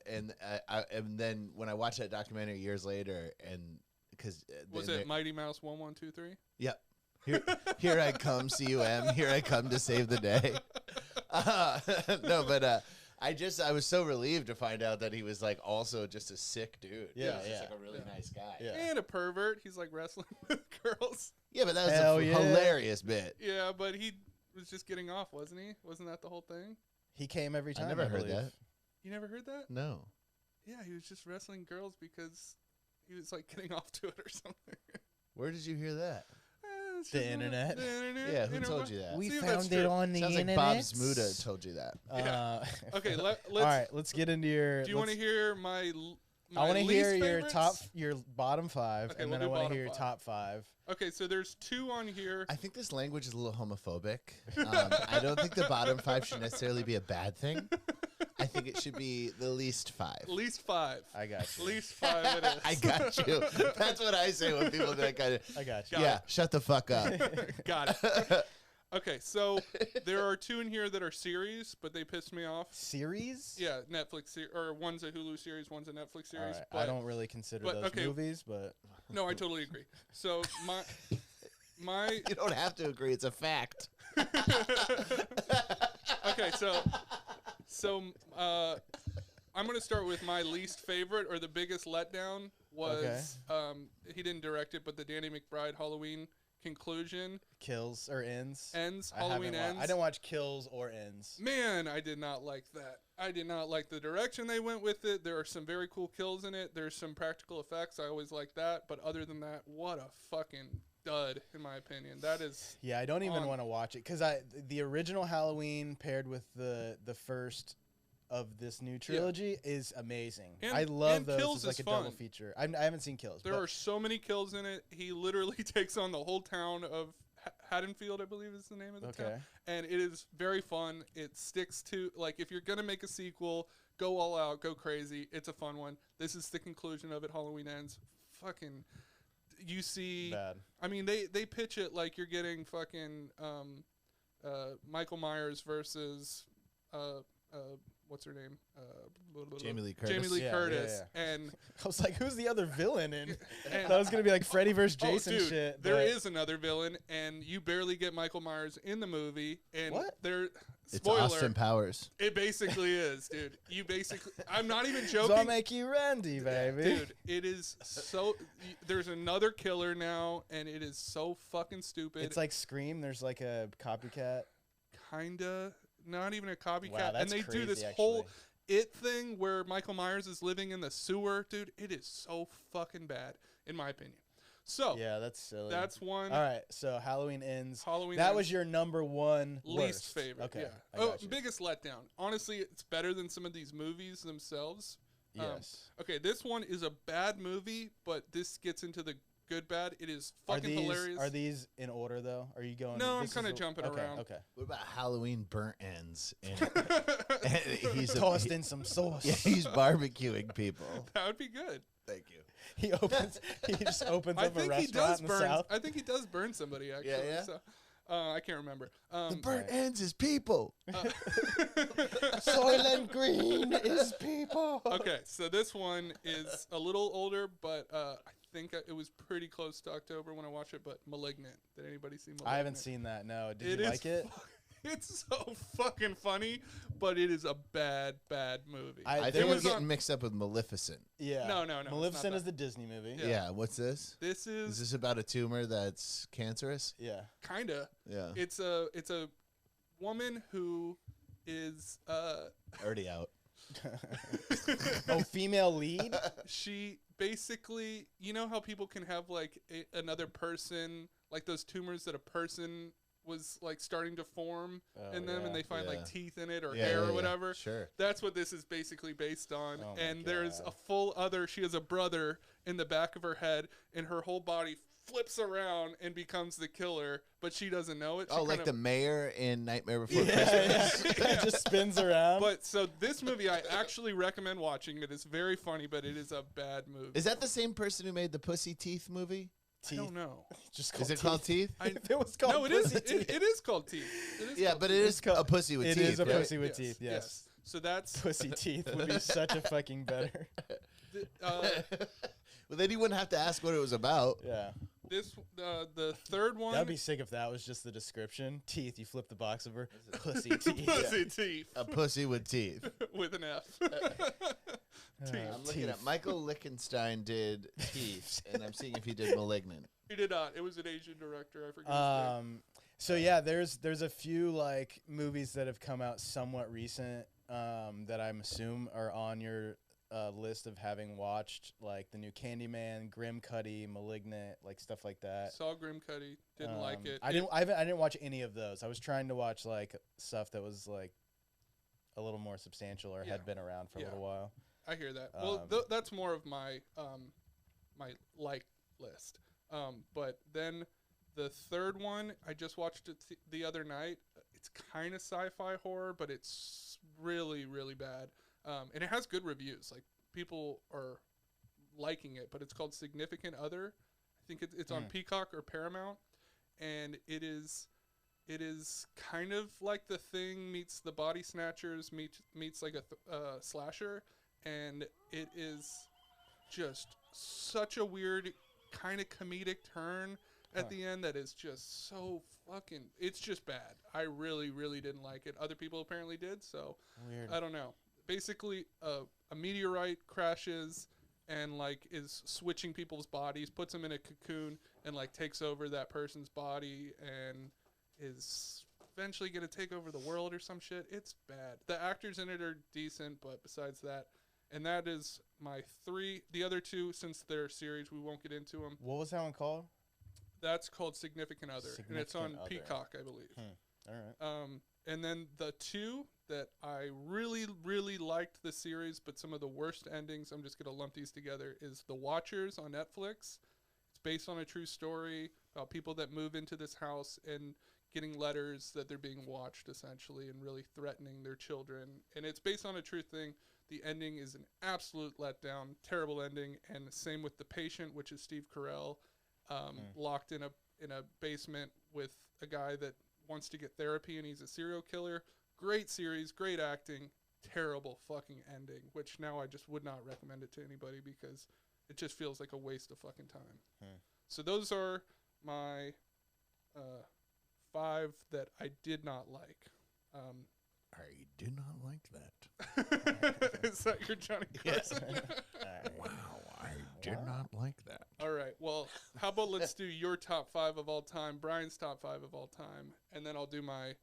And then when I watched that documentary years later, and because Was it Mighty Mouse 1123? Yep. Here I come, CUM. Here I come to save the day. No, but I was so relieved to find out that he was like also just a sick dude. Yeah, He was just yeah. like a really nice guy. Yeah. And a pervert. He's like wrestling with girls. Yeah, but that was Hell a yeah. hilarious bit. Yeah, but he was just getting off, wasn't he? Wasn't that the whole thing? He came every time. I never heard believe. that. You never heard that? No. Yeah, he was just wrestling girls because he was like getting off to it or something. Where did you hear that? It's The just internet. The internet. Yeah, who you know told what? you that? We See if that's found it true. on the Sounds like internet. Bob's Muda told you that. Uh, Okay, let's. all right, let's get into your. Do you want to hear my? I want to hear least your favorites? your bottom five, Okay, and we'll then I do want to bottom hear your five. top five. Okay, so there's two on here. I think this language is a little homophobic. I don't think the bottom five should necessarily be a bad thing. I think it should be the least five. Least five. I got you. Least five it is. I got you. That's what I say when people do that kind of. I got you. Got Yeah, it. shut the fuck up. Got it. Okay, so there are two in here that are series, but they piss me off. Series? Yeah, Netflix or one's a Hulu series, one's a Netflix All series. right. But I don't really consider but, those okay. movies, but no, I totally agree. So my You don't have to agree. It's a fact. okay, so I'm gonna start with my least favorite or the biggest letdown was he didn't direct it, but the Danny McBride Halloween conclusion Kills or ends. Halloween ends. I didn't watch Kills or Ends. Man, I did not like that. I did not like the direction they went with it. There are some very cool kills in it. There's some practical effects. I always like that. But other than that, what a fucking dud, in my opinion. That is. Yeah, I don't even want to watch it because the original Halloween paired with the first of this new trilogy is amazing. I love those. Kills as like is a fun. double feature. I haven't seen Kills. There are so many kills in it. He literally takes on the whole town of Haddonfield, I believe is the name of the town. And it is very fun. It sticks to, like, if you're going to make a sequel, go all out, go crazy. It's a fun one. This is the conclusion of it. Halloween ends. Fucking, you see. Bad. I mean, they pitch it like you're getting fucking Michael Myers versus what's her name? Jamie Lee Curtis. Jamie Lee Curtis. Yeah. And I was like, who's the other villain in? That was going to be like Freddy versus Jason shit. There is another villain, and you barely get Michael Myers in the movie. And what? Spoiler, it's Austin Powers. It basically is, dude. I'm not even joking. So I'll make you Randy, baby. Dude, it is so, there's another killer now, and it is so fucking stupid. It's like Scream. There's like a copycat. Kinda. Not even a copycat. Wow, that's and they crazy, do this actually. whole It thing where Michael Myers is living in the sewer. Dude, it is so fucking bad, in my opinion. So yeah, that's silly. That's one. All right, so Halloween ends. Halloween that ends. was your number one Least worst. favorite. Okay. Yeah. Biggest letdown. Honestly, it's better than some of these movies themselves. Yes. Okay, this one is a bad movie, but this gets into the good bad. It is fucking hilarious. Are these in order though? Are you going? No, I'm kind of jumping around. Okay. What about Halloween burnt ends? And he's tossed in some sauce. Yeah, he's barbecuing people. That would be good. Thank you. He just opens up a restaurant in the South. I think he does burn somebody actually. Yeah. So, I can't remember. The burnt ends is people. Soylent Green is people. Okay, so this one is a little older, but I think it was pretty close to October when I watched it. But Malignant. Did anybody see Malignant? I haven't seen that. No. Did you like it? It's so fucking funny, but it is a bad movie. I think we're getting mixed up with Maleficent. Yeah. No. Maleficent is the Disney movie. Yeah. What's this? Is this about a tumor that's cancerous? Yeah. Kinda. Yeah. It's a woman who is already out. Female lead? She basically, you know how people can have like another person, like those tumors that a person was like starting to form in them, and they find like teeth in it or hair or whatever. Sure. That's what this is basically based on. Oh and there's a full other, she has a brother in the back of her head, and her whole body flips around and becomes the killer, but she doesn't know it. She like the mayor in Nightmare Before Christmas. It just spins around. But so this movie, I actually recommend watching it. It's very funny, but it is a bad movie. Is that the same person who made the Pussy Teeth movie? I don't know. Is it called Teeth? If it was called no, it is. It is called Teeth. But it is a pussy with teeth. It is a right? pussy with teeth. Yes. So that's Pussy Teeth would be such a fucking better. Well, then you wouldn't have to ask what it was about. Yeah. The third one. That'd be sick if that was just the description. Teeth. You flip the box over. Pussy teeth. Pussy teeth. A pussy with teeth. With an F. I'm looking at Michael Lichtenstein did Teeth, and I'm seeing if he did Malignant. He did not. It was an Asian director. I forget his name. So yeah, there's a few like movies that have come out somewhat recent that I'm assume are on your list of having watched, like the new Candyman, Grim Cuddy, Malignant, like stuff like that. Saw Grim Cuddy. Didn't like it. I didn't watch any of those. I was trying to watch like stuff that was like a little more substantial or had been around for a little while. I hear that. Well, that's more of my my like list. But then the third one, I just watched it the other night. It's kind of sci-fi horror, but it's really, really bad. And it has good reviews. Like, people are liking it, but it's called Significant Other. I think it's on Peacock or Paramount. And it is kind of like The Thing meets The Body Snatchers meets like a slasher. And it is just such a weird kind of comedic turn at the end that is just so fucking, it's just bad. I really, really didn't like it. Other people apparently did, so weird. I don't know. Basically, a meteorite crashes and like is switching people's bodies, puts them in a cocoon, and like takes over that person's body and is eventually gonna take over the world or some shit. It's bad. The actors in it are decent, but besides that, and that is my 3. The other 2, since they're series, we won't get into them. What was that one called? That's called Significant Other, and it's on Significant Other. Peacock, I believe. All right. And then the 2 that I really, really liked the series, but some of the worst endings, I'm just going to lump these together, is The Watchers on Netflix. It's based on a true story about people that move into this house and getting letters that they're being watched, essentially, and really threatening their children. And it's based on a true thing. The ending is an absolute letdown, terrible ending. And same with The Patient, which is Steve Carell, locked in a basement with a guy that wants to get therapy, and he's a serial killer. Great series, great acting, terrible fucking ending, which now I just would not recommend it to anybody because it just feels like a waste of fucking time. So those are my 5 that I did not like. I did not like that. Is that your Johnny Carson? Wow, I did not like that. All right. Well, how about let's do your top 5 of all time, Brian's top 5 of all time, and then I'll do my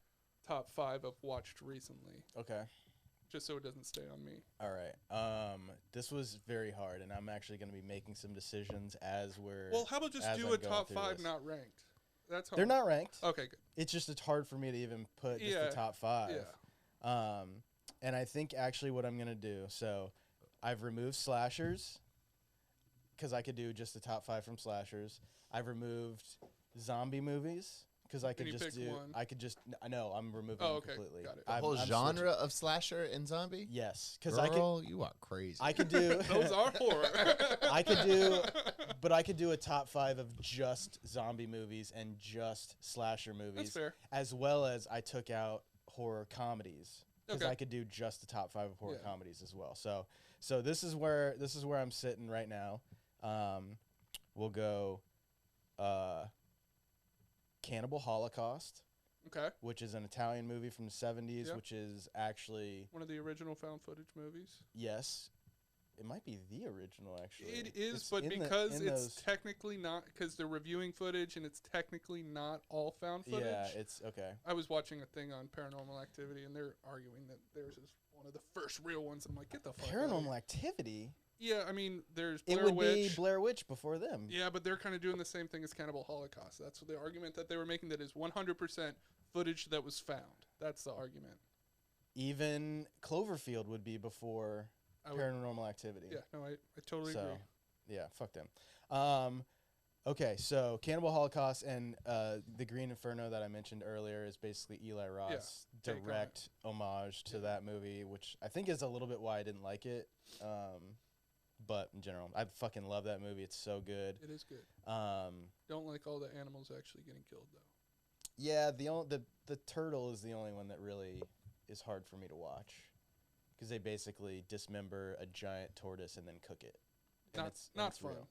top 5 of watched recently. Okay. Just so it doesn't stay on me. All right. This was very hard, and I'm actually going to be making some decisions as we're. Well, how about just as do I'm a going top through 5 this. not ranked? That's They're not ranked. Okay, good. It's hard for me to even put just Yeah. the top 5. Yeah. And I think actually what I'm going to do, so I've removed slashers because I could do just the top 5 from slashers. I've removed zombie movies because I could you just pick do. one? I could just. No, I'm removing Oh, them okay. completely. Got it. The whole genre of slasher and zombie? Yes, because I could. Girl, you are crazy. I could do. Those are horror. I could do, but I could do a top 5 of just zombie movies and just slasher movies. That's fair. As well as I took out horror comedies because Okay. I could do just the top 5 of horror Yeah. comedies as well. So this is where I'm sitting right now. We'll go Cannibal Holocaust, Okay. which is an Italian movie from the 70s, Yeah. which is actually One of the original found footage movies. yes. It might be the original, actually. It is, It's but in because in it's those- technically not, because they're reviewing footage and it's technically not all found footage. yeah, it's okay. I was watching a thing on Paranormal Activity, and they're arguing that theirs is one of the first real ones. I'm like, get the fuck out of Paranormal here. Activity. Yeah, I mean, there's It Blair would Witch. be Blair Witch before them. Yeah, but they're kind of doing the same thing as Cannibal Holocaust. That's the argument that they were making, that is 100% footage that was found. That's the argument. Even Cloverfield would be before I would- Paranormal Activity. Yeah, no, I totally So, agree. yeah, fuck them. Okay, so Cannibal Holocaust and the Green Inferno that I mentioned earlier is basically Eli Roth's take on it. direct homage to that movie, which I think is a little bit why I didn't like it. But in general, I fucking love that movie. It's so good. It is good. Um, Don't like all the animals actually getting killed, though. yeah, the turtle is the only one that really is hard for me to watch because they basically dismember a giant tortoise and then cook it. And Not it's fun. real.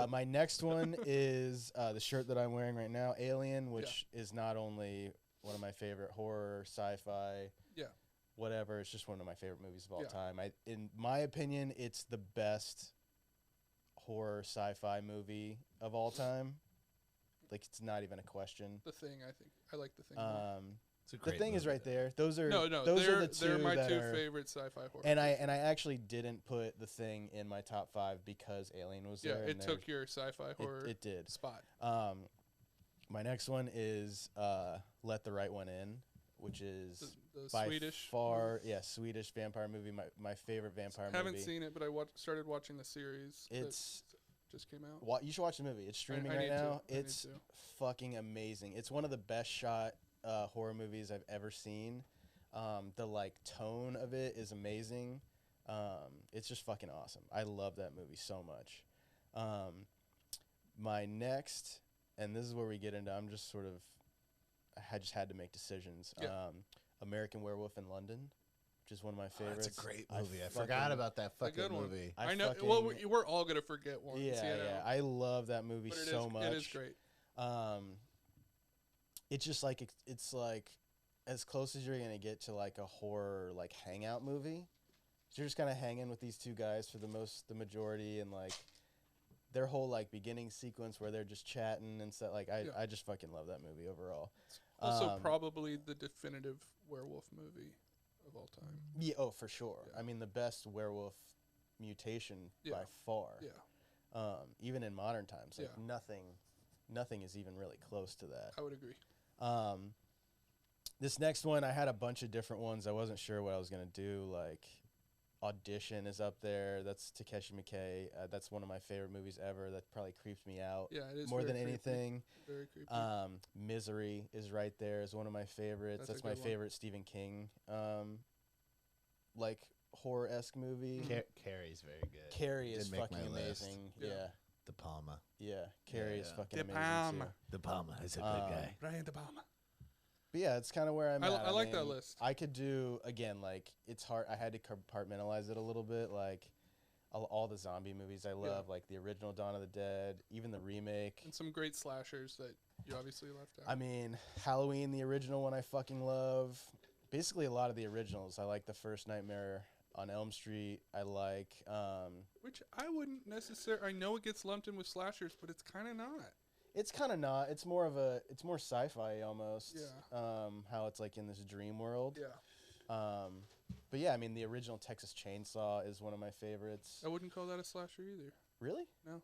My next one is the shirt that I'm wearing right now, Alien, which is not only one of my favorite horror, sci-fi, Yeah. whatever. It's just one of my favorite movies of all Yeah. time. In my opinion, it's the best horror sci-fi movie of all time. Like, it's not even a question. The Thing, I think. I like The Thing. more. It's a The great Thing is movie, right though. there. Those are no, those they're, are the two they're my that 2 are, favorite sci-fi horror. and movies. I actually didn't put The Thing in my top 5 because Alien was Yeah, there. it took your sci-fi horror it did. spot. My next one is Let the Right One In, which is The by Swedish. far, Swedish vampire movie. My favorite vampire Haven't movie. seen it, but I started watching the series. that It's just came out. you should watch the movie. It's streaming I right need to. now. I need It's to. fucking amazing. It's one of the best shot horror movies I've ever seen. The like tone of it is amazing. It's just fucking awesome. I love that movie so much. My next, and this is where we get into, I just had to make decisions. Yeah. American Werewolf in London, which is one of my favorites. That's a great I movie. I fucking- forgot about that A good fucking one. movie. I I know. fucking- Well, we're all gonna forget ones. Yeah, you know? yeah. I love that movie But so much. It is great. It's just like it's like as close as you're gonna get to like a horror like hangout movie. So you're just kind of hanging with these two guys for the majority, and like their whole like beginning sequence where they're just chatting and stuff. Like I just fucking love that movie overall. Also, probably the definitive werewolf movie of all time. Yeah, oh for sure. Yeah. I mean, the best werewolf mutation by far. Yeah. Even in modern times, like Yeah. nothing is even really close to that. I would agree. This next one, I had a bunch of different ones. I wasn't sure what I was gonna do. Like, Audition is up there. That's Takeshi Miike. That's one of my favorite movies ever. That probably creeps me out. Yeah, it is more than very creepy. anything. Very creepy. Misery is right there. Is one of my favorites. That's a my good one. favorite Stephen King, like horror-esque movie. Carrie's very good. Carrie is Didn't make fucking my list. amazing. Yeah. Yeah. De Palma. Carrie is yeah. fucking De amazing Palma. too. De Palma is a good guy. Brian De Palma. But yeah, it's kind of where I'm at. I like that mean, list. I could do, again, like, it's hard. I had to compartmentalize it a little bit. Like, all the zombie movies I love, like the original Dawn of the Dead, even the remake. And some great slashers that you obviously left out. I mean, Halloween, the original one I fucking love. Basically, a lot of the originals. I like the first Nightmare on Elm Street. I like... Which I wouldn't necessarily... I know it gets lumped in with slashers, but it's kind of not. It's kind of not. It's more of a... It's more sci-fi almost. Yeah. How it's like in this dream world. Yeah. But yeah, I mean, the original Texas Chainsaw is one of my favorites. I wouldn't call that a slasher either. Really? No.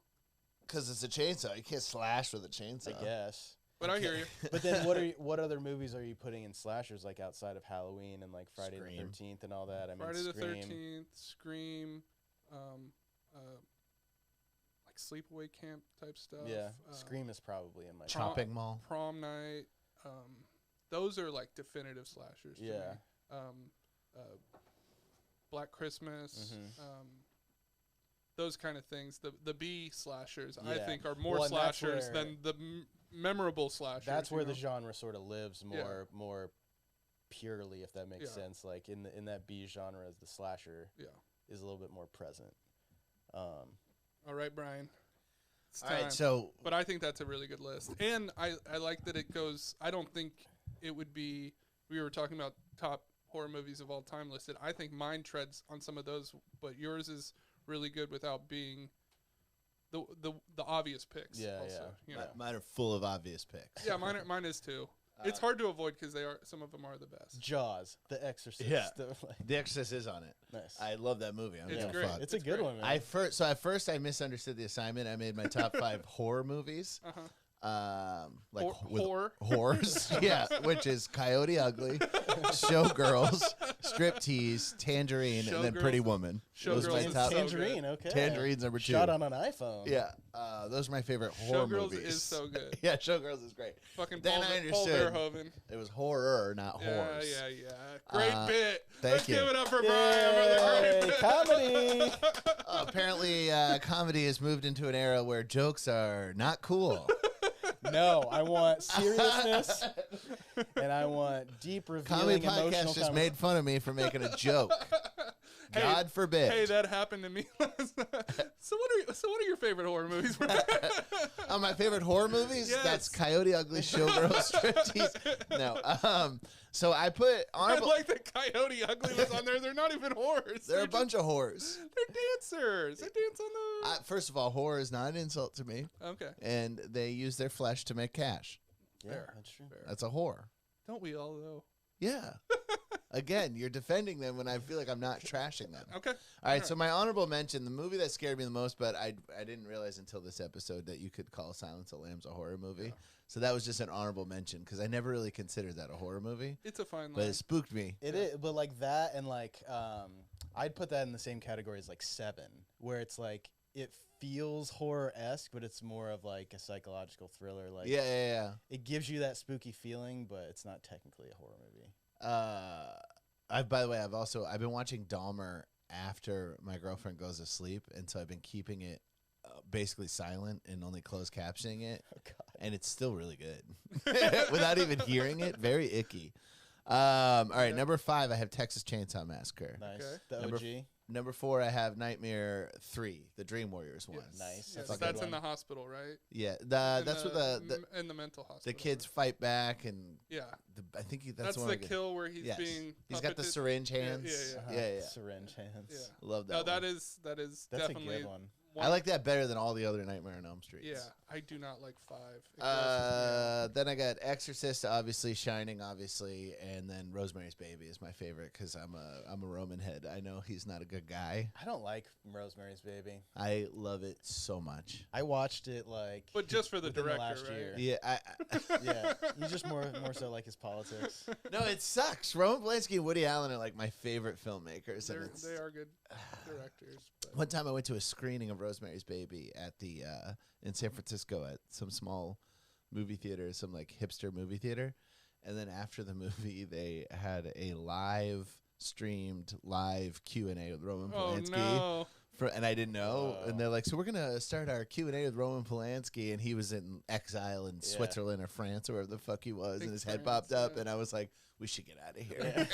Because it's a chainsaw. You can't slash with a chainsaw. I guess. But I hear you. But then what other movies are you putting in slashers, like outside of Halloween and like Friday the 13th and all that? I mean, Friday the Scream. 13th, Scream, like sleepaway camp type stuff. Yeah, Scream is probably in my Chopping Mall. Prom Night. Those are like definitive slashers. To Yeah. me. Black Christmas. Mhm. Those kind of things. The B slashers, I Yeah. think, are more Well, and that's slashers where- than the memorable slashers. That's where you the know? genre sort of lives Yeah. more purely, if that makes Yeah. sense. Like in that B genre, as the slasher Yeah. is a little bit more present. All right, Brian. It's All time. right, so But I think that's a really good list. And I like that it goes, I don't think it would be, we were talking about top horror movies of all time listed. I think mine treads on some of those, but yours is really good without being the obvious picks. Yeah, also, yeah. You know? mine are full of obvious picks. Yeah, mine is too. It's hard to avoid because some of them are the best. Jaws, The Exorcist. Yeah. like, The Exorcist is on it. nice. I love that movie. I'm It's gonna great. fuck. It's a good great. one, man. At first I misunderstood the assignment. I made my top 5 horror movies. Uh-huh. Like with Horror. horrors, yeah, which is Coyote Ugly, Showgirls, Striptease, Tangerine, and then Showgirls- Pretty Woman. Those are my Showgirls is top. so Tangerine, okay. Tangerine's number 2. Shot on an iPhone. Yeah, those are my favorite horror Showgirls movies. is so good. Yeah, Showgirls is great. Fucking Then Paul, I Paul understood. Verhoeven. It was horror, not Yeah, horrors. yeah. Great bit. thank Let's you. give it up for Brian for the great Yay, comedy. Apparently, comedy has moved into an era where jokes are not cool. No, I want seriousness, and I want deep revealing Comedy emotional podcast just comedy. made fun of me for making a joke. Hey, God forbid. Hey, that happened to me last night. So what are your favorite horror movies, Brian? My favorite horror movies? Yes. That's Coyote Ugly, Showgirls, Striptease. No. So I put I honorable. like that Coyote Ugly was on there. They're not even horrors. There are a bunch of horrors. They're dancers. They dance on the. First of all, horror is not an insult to me, Okay. and they use their flesh to make cash. Yeah, Fair. that's true. Fair. That's a horror. Don't we all though? Yeah. Again, you're defending them when I feel like I'm not trashing them. Okay. All right, so my honorable mention, the movie that scared me the most, but I didn't realize until this episode that you could call Silence of the Lambs a horror movie. Yeah. So that was just an honorable mention because I never really considered that a horror movie, It's a fine but line. it spooked me. It is, but like that, and like I'd put that in the same category as like Seven, where it's like it feels horror-esque, but it's more of like a psychological thriller. Like Yeah. it gives you that spooky feeling, but it's not technically a horror movie. By the way, I've been watching Dahmer after my girlfriend goes to sleep, and so I've been keeping it basically silent and only closed captioning it, Oh God. and it's still really good without even hearing it. Very icky. All right, Okay. number 5, I have Texas Chainsaw Massacre. Nice. Okay. The Number OG. Number 4, I have Nightmare 3, the Dream Warriors one. Yes. Nice. Yes, That's a good that's in one. the hospital, right? Yeah, In that's what in the mental hospital. the kids fight back, and Yeah. I think That's the one the I get- kill where he's Yes. being. He's got the puppeted. syringe Yeah, hands. yeah, Uh-huh. Yeah. Syringe hands. Yeah. Love that. No, one. that is That's a definitely good one. I like that better than all the other Nightmare on Elm Streets. Yeah, I do not like 5. It goes- Then I got Exorcist, obviously, Shining, obviously, and then Rosemary's Baby is my favorite because I'm a Roman head. I know he's not a good guy. I don't like Rosemary's Baby. I love it so much. I watched it like, But just for the within director, last right? year. Yeah, Yeah, you just more so like his politics. no, it sucks. Roman Polanski and Woody Allen are like my favorite filmmakers. And They are good directors. But. one time I went to a screening of Rosemary's Baby at the in San Francisco at some small movie theater, some like hipster movie theater, and then after the movie they had a streamed live Q&A with Roman Polanski. No. And I didn't know, Oh. and they're like, "So we're gonna start our Q&A with Roman Polanski," and he was in exile in Switzerland or France or wherever the fuck he was, and his head popped up, and I was like, "We should get out of here."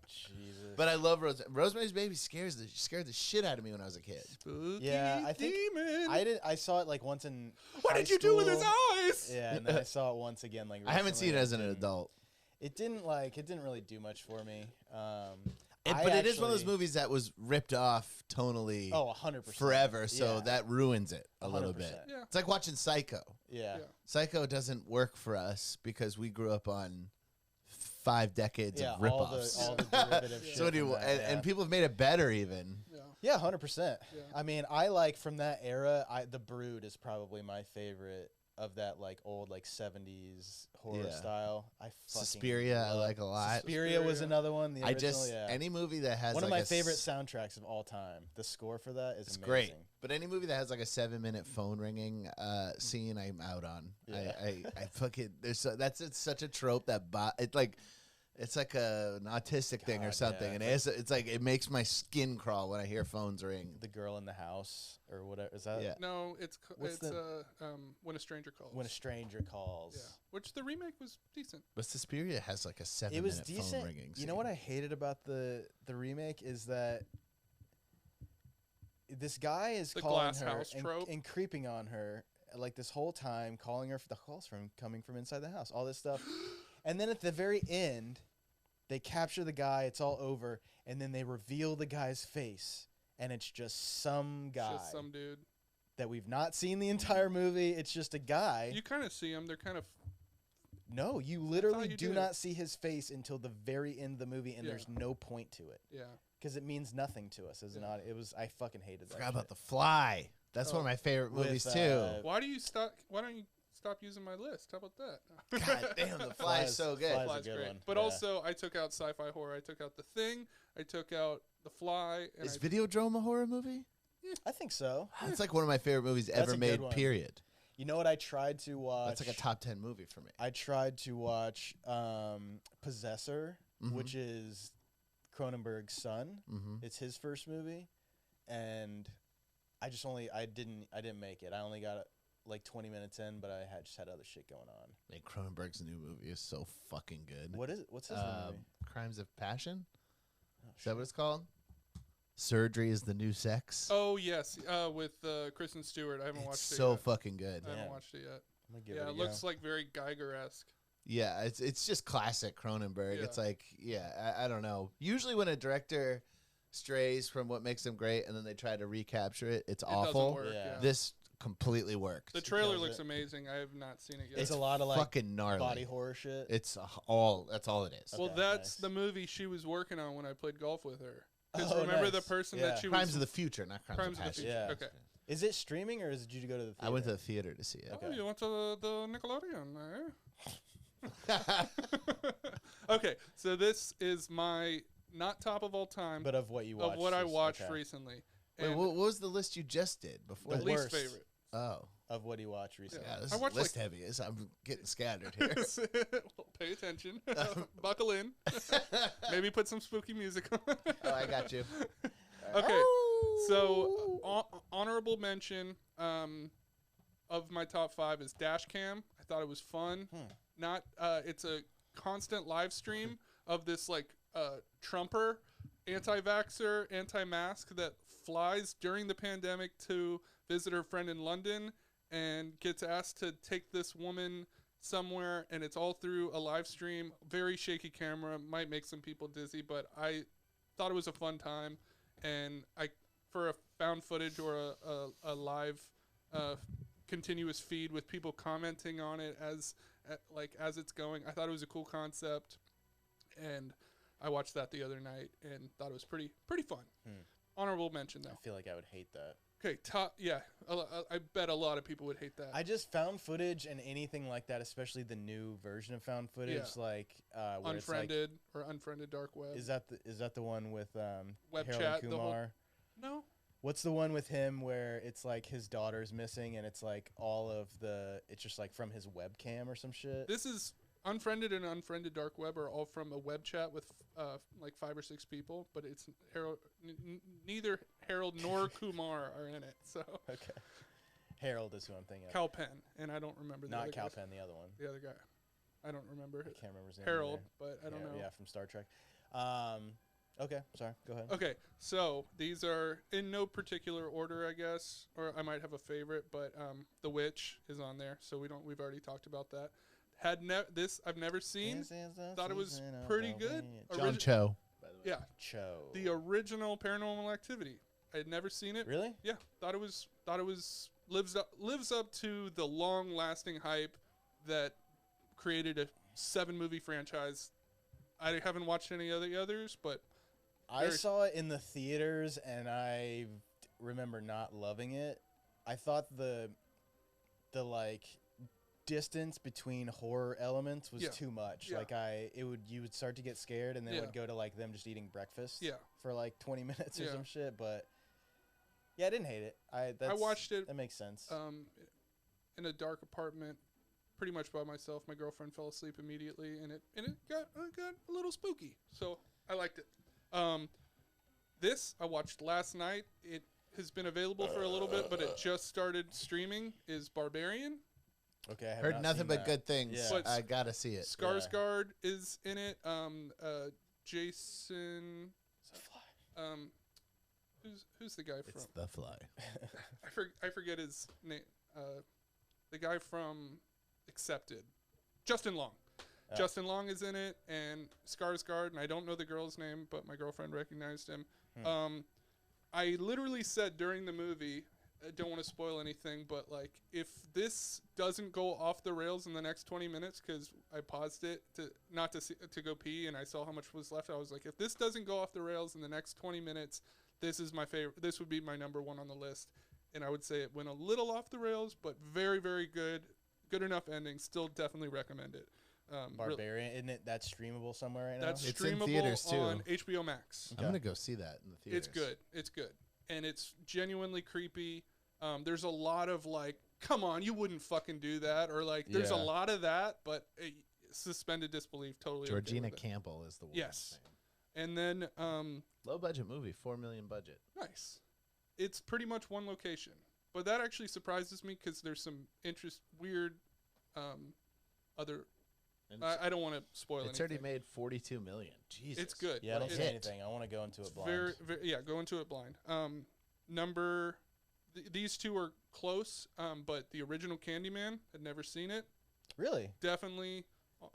Jesus. But I love Rosemary's Baby. Scared the shit out of me when I was a kid. Spooky Yeah, I think demon. I saw it like once in. What high did you do with his school. eyes? Yeah, and then I saw it once again. Like I haven't seen it recently. as an adult. It didn't really do much for me. But it is one of those movies that was ripped off tonally Oh, 100%. forever, so Yeah. that ruins it a little bit. 100%. Yeah. It's like watching Psycho. Yeah. Yeah. Psycho doesn't work for us because we grew up on 5 decades Yeah, of ripoffs. all the derivative shit. So from that, and people have made it better even. Yeah. yeah, 100%. Yeah. I mean, I like from that era. The Brood is probably my favorite of that like old like 70s horror Yeah. style. I fucking Suspiria, I love- like a lot. Suspiria was Suspiria. another one. The I original, just yeah. any movie that has one of like my a favorite s- soundtracks of all time. The score for that is It's amazing. great, but any movie that has like a 7-minute phone ringing scene, I'm out on. Yeah. I fucking it's such a trope that it's like an autistic thing or God, something, yeah. and it's like it makes my skin crawl when I hear phones ring. The Girl in the House or whatever is that? Yeah. No, it's What's When a Stranger Calls. When a Stranger Calls. Yeah, which the remake was decent. But Suspiria has like a 7-minute It was phone decent. ringing scene. You know what I hated about the remake is that this guy is The calling glass her house trope? and creeping on her like this whole time, calling her for the calls coming from inside the house, all this stuff, and then at the very end, they capture the guy. It's all over, and then they reveal the guy's face, and it's just some guy Just some dude. that we've not seen the entire movie. It's just a guy. You kind of see them. They're kind of. No, you literally you do did. not see his face until the very end of the movie, and Yeah. there's no point to it Yeah. because it means nothing to us as an Yeah. audience. I fucking hated that. Forgot about shit. The Fly. That's one of Oh. my favorite With, movies too. Why don't you stop using my list? How about that? God damn, The Fly is so good. Fly's a Fly's good great. one. But Yeah. also, I took out sci-fi horror. I took out The Thing. I took out The Fly. And Is Videodrome a horror movie? I think so. That's like one of my favorite movies That's ever a good made. one. Period. You know what I tried to watch? That's like a top 10 movie for me. I tried to watch Possessor, Mhm. which is Cronenberg's son. Mm-hmm. It's his first movie, and I didn't make it. I only got like 20 minutes in, but I just had other shit going on. And Cronenberg's new movie is so fucking good. What is it? What's his new movie? Crimes of Passion? Oh, Is that what it's called? Surgery is the New Sex. Oh yes, with Kristen Stewart. I haven't it's watched it so yet. fucking good. I haven't Yeah. watched it yet. I'm gonna give Yeah, it a it looks go. like very Geiger-esque. Yeah, it's just classic Cronenberg. Yeah. It's like, I don't know. Usually when a director strays from what makes them great and then they try to recapture it, it's It awful. doesn't work. Yeah. Yeah. This completely worked. The trailer kills looks it. amazing. I have not seen it yet. It's a lot of like fucking gnarly. body horror shit. That's all it is. Well, Okay, that's nice. the movie she was working on when I played golf with her. Because Oh, remember the nice. person Yeah. that she Crimes was. of the Future, not Crimes, Crimes of of the Passion. Future. Yeah. Okay. Is it streaming or did you go to the theater? I went to the theater to see it. Okay. Oh, you went to the Nickelodeon, eh? Okay, so this is my not top of all time, But of what you watched. of what I just- watched okay. recently. Wait, And what was the list you just did before? the the least worst. favorite. Oh, Of what you watched recently. yeah, this I is watched, list heavy. I'm getting scattered here. Well, pay attention. Buckle in. Maybe put some spooky music on. Oh, I got you. Okay, so honorable mention of my top 5 is Dashcam. I thought it was fun. Not it's a constant live stream of this like Trumper, anti-vaxxer, anti-mask that flies during the pandemic to visit her friend in London and gets asked to take this woman somewhere, and it's all through a live stream. Very shaky camera, might make some people dizzy, but I thought it was a fun time. And for a found footage or a live continuous feed with people commenting on it as it's going. I thought it was a cool concept, and I watched that the other night and thought it was pretty fun. Honorable mention though. I feel like I would hate that. Okay, I bet a lot of people would hate that. I just found footage and anything like that, especially the new version of found footage, like where Unfriended or Unfriended Dark Web. Is that the one with Web Harold chat, Kumar? No. What's the one with him where it's like his daughter's missing and it's like it's just like from his webcam or some shit? This is Unfriended and Unfriended Dark Web are all from a web chat with like 5 or 6 people, but it's neither Harold nor Kumar are in it. So okay, Harold is who I'm thinking of. Cal Penn, and I don't remember the Not other Cal guy. Penn, the other one. The other guy, I don't remember. I can't remember his name. Harold, either. but I don't know. Yeah, from Star Trek. Okay, sorry. Go ahead. Okay, so these are in no particular order, I guess, or I might have a favorite, but The Witch is on there, so we've already talked about that. This I've never seen. Thought it was pretty good. John Cho, by the way. Yeah, Cho. the original Paranormal Activity. I had never seen it. Really? Yeah, thought it was lives up to the long-lasting hype that created a 7-movie franchise. I haven't watched any of the others, but I saw it in the theaters, and I remember not loving it. I thought the like distance between horror elements was too much. Yeah. Like you would start to get scared, and then it would go to like them just eating breakfast. For like 20 minutes or some shit. But yeah, I didn't hate it. I watched it. That makes sense. In a dark apartment, pretty much by myself. My girlfriend fell asleep immediately, and it got a little spooky. So I liked it. This I watched last night. It has been available for a little bit, but it just started streaming. Is Barbarian. Okay, I have Heard not nothing seen but that. good things. Yeah. I gotta see it. Skarsgård is in it. Jason. Who's the guy from? It's The Fly. I forget his name. The guy from Accepted. Justin Long. Justin Long is in it, and Skarsgård, and I don't know the girl's name, but my girlfriend recognized him. I literally said during the movie, I don't want to spoil anything, but like if this doesn't go off the rails in the next 20 minutes, because I paused it to go pee, and I saw how much was left, I was like, if this doesn't go off the rails in the next 20 minutes, this is my favorite. This would be my number 1 on the list, and I would say it went a little off the rails, but very, very good enough ending. Still definitely recommend it. Barbarian, isn't it? That's streamable somewhere right now. That's It's in streamable theaters, too. on HBO Max. I'm gonna go see that in the theaters. It's good, and it's genuinely creepy. There's a lot of like, come on, you wouldn't fucking do that, or like, there's a lot of that, but suspended disbelief. Totally. Georgina okay with Campbell is the one. Yes. And then low budget movie, $4 million budget. Nice. It's pretty much one location, but that actually surprises me because there's some weird other. I don't want to spoil anything. It's already made $42 million. Jesus. It's good. Yeah, I don't It's say anything. I want to go into it blind. Go into it blind. These two are close, but the original Candyman, had never seen it. Really? Definitely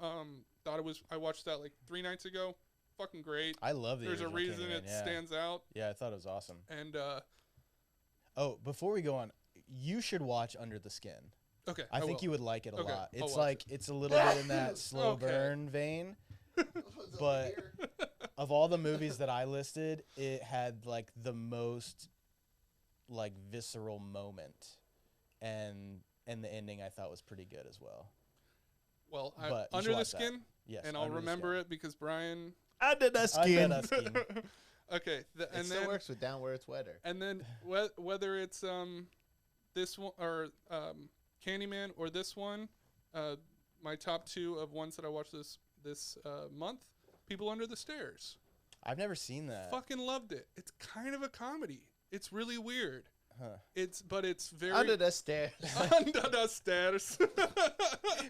thought it was. I watched that like 3 nights ago. Fucking great. I love the There's a original reason Candyman, it stands out. Yeah, I thought it was awesome. And oh, before we go on, you should watch Under the Skin. Okay. I think you would like it a lot. I'll It's watch like it's a little bit in that slow burn vein. But of all the movies that I listed, it had like the most like visceral moment, and the ending I thought was pretty good as well. Well, But you Under should the watch that. Skin, Yes, and I'll Under the remember Skin. it because Brian. Under the Under the Skin. Okay, It still works with Down Where It's Wetter. And then whether it's this one or Candyman or this one, my top 2 of ones that I watched this month, People Under the Stairs. I've never seen that. Fucking loved it. It's kind of a comedy. It's really weird. Huh. It's very Under the Stairs. Under the Stairs.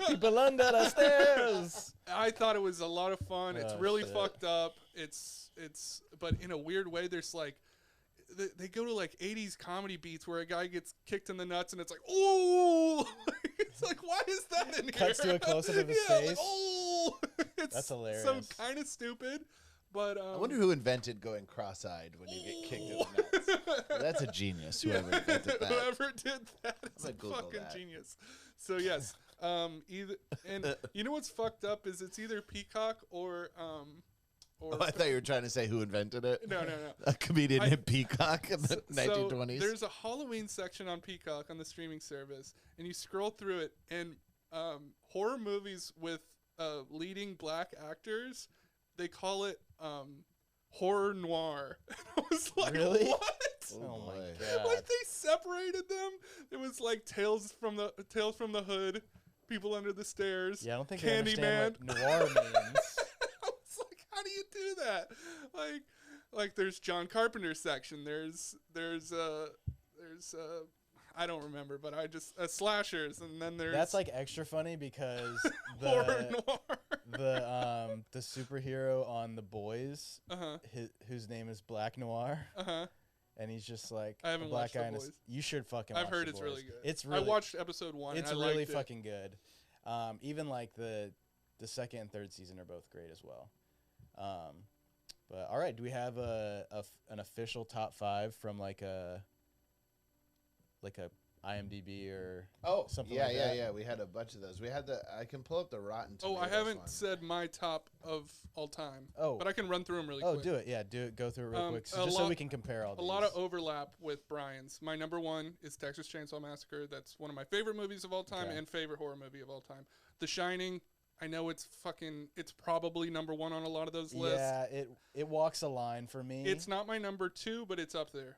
People under the stairs. I thought it was a lot of fun. It's Oh, really shit. fucked up. It's but in a weird way, there's like they go to like 80s comedy beats where a guy gets kicked in the nuts and it's like, ooh. It's like, why is that in here? Cuts to a close-up of his Like, face. oh. It's That's hilarious. So kind of stupid, but I wonder who invented going cross-eyed when you get kicked in the nuts. That's a genius. Whoever invented that. Whoever did that is I'm a gonna Google fucking that. genius. So yes, either and you know what's fucked up is it's either Peacock or Oh, I thought you were trying to say who invented it. no. A comedian named Peacock in the 1920s. So there's a Halloween section on Peacock on the streaming service, and you scroll through it, and horror movies with leading black actors, they call it horror noir. I was like, Really? what? Oh my boy. god. Like they separated them. It was like Tales from the Hood, People Under the Stairs. Yeah, I don't think Candyman. they understand what noir means. I was like, how do you do that? Like there's John Carpenter's section. There's I don't remember, but I just slashers, and then there's That's like extra funny because horror the noir. the superhero on The Boys, whose name is Black Noir, and he's just like I haven't a black watched guy. The Boys. You should fucking. I've watch heard The it's Boys. really good. It's really. I watched episode 1. It's and I really liked it. fucking good. Even like the second and third season are both great as well. But all right, do we have an official top 5 from like a IMDb or something like that? Yeah. We had a bunch of those. I can pull up the Rotten Oh, Tomatoes I haven't one. said my top of all time. Oh. But I can run through them really Oh, quick. do it. Yeah, do it. Go through it real quick, a just so lot- we can compare all A these. lot of overlap with Brian's. My number 1 is Texas Chainsaw Massacre. That's one of my favorite movies of all time Okay. and favorite horror movie of all time. The Shining, I know it's probably number 1 on a lot of those lists. Yeah, it walks a line for me. It's not my number 2, but it's up there.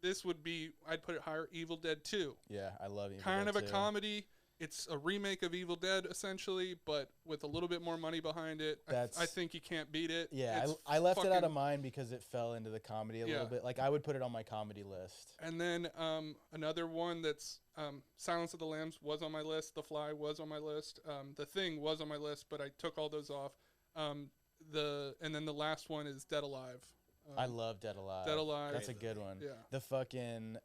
This would be, I'd put it higher, Evil Dead 2. Yeah, I love Evil Kind Dead of a 2. comedy. It's a remake of Evil Dead, essentially, but with a little bit more money behind it. I think you can't beat it. Yeah, It's I left it out of fucking- mine because it fell into the comedy a little bit. Like, I would put it on my comedy list. And then another one that's Silence of the Lambs was on my list. The Fly was on my list. The Thing was on my list, but I took all those off. And then the last one is Dead Alive. I love Dead Alive. Dead Alive. That's a good one. Yeah. The fucking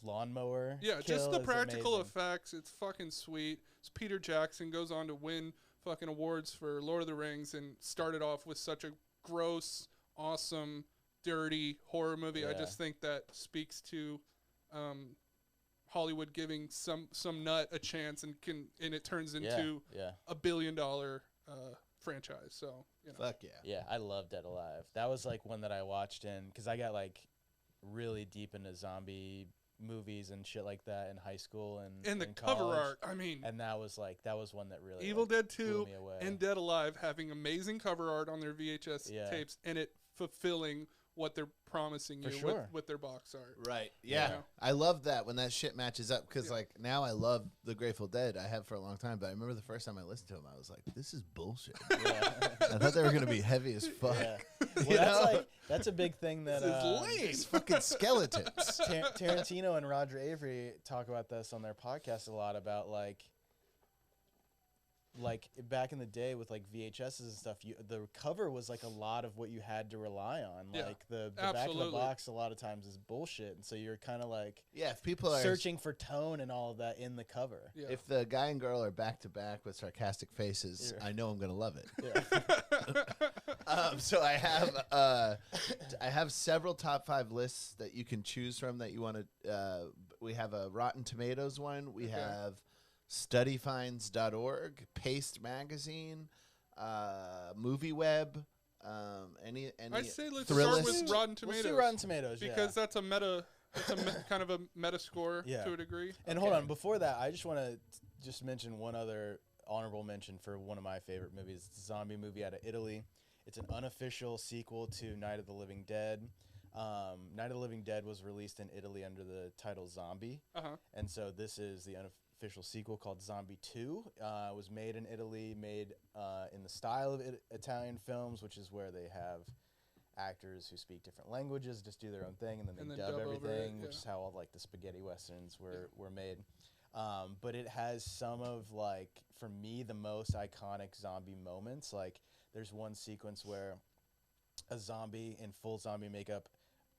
lawnmower. Yeah, just kill the is practical amazing. effects. It's fucking sweet. It's Peter Jackson goes on to win fucking awards for Lord of the Rings and started off with such a gross, awesome, dirty horror movie. I Yeah. just think that speaks to Hollywood giving some nut a chance and it turns into Yeah. a $1 billion franchise. So, you know. Fuck yeah. Yeah, I love Dead Alive. That was like one that I watched because I got like really deep into zombie movies and shit like that in high school and And the in cover college. art, I mean, And that was one that really Evil Dead blew 2 me away. and Dead Alive having amazing cover art on their VHS Yeah. tapes and it fulfilling what they're promising For you sure. with their box art. Right. Yeah. Yeah. I love that when that shit matches up because, Yeah. like, now I love the Grateful Dead. I have for a long time, but I remember the first time I listened to them, I was like, this is bullshit. Yeah. I thought they were going to be heavy as fuck. Yeah. Well, You know? that's a big thing that This is lame. These fucking skeletons. Tarantino and Roger Avery talk about this on their podcast a lot about like back in the day with like VHSs and stuff, the cover was like a lot of what you had to rely on. Yeah, Like the back of the absolutely. box a lot of times is bullshit, and so you're kind of like Yeah, if people are searching for tone and all of that in the cover. Yeah. If the guy and girl are back to back with sarcastic faces, Yeah. I know I'm gonna love it. Yeah. So I have several top 5 lists that you can choose from that you want to. We have a Rotten Tomatoes one. We Okay. have StudyFinds.org, Paste Magazine, MovieWeb. Any I say let's Thrillist? start with Rotten Tomatoes. We'll see Rotten Tomatoes, because yeah. that's kind of a meta score Yeah. to a degree. And hold on, before that, I just want to just mention one other honorable mention for one of my favorite movies. It's a zombie movie out of Italy. It's an unofficial sequel to Night of the Living Dead. Night of the Living Dead was released in Italy under the title Zombie. Uh-huh. And so this is the unofficial sequel called Zombie 2. It was made in Italy, made in the style of Italian films, which is where they have actors who speak different languages, just do their own thing, and then they dub over it, everything, which yeah. is how all like the spaghetti westerns were made. But it has some of like, for me, the most iconic zombie moments. Like there's one sequence where a zombie in full zombie makeup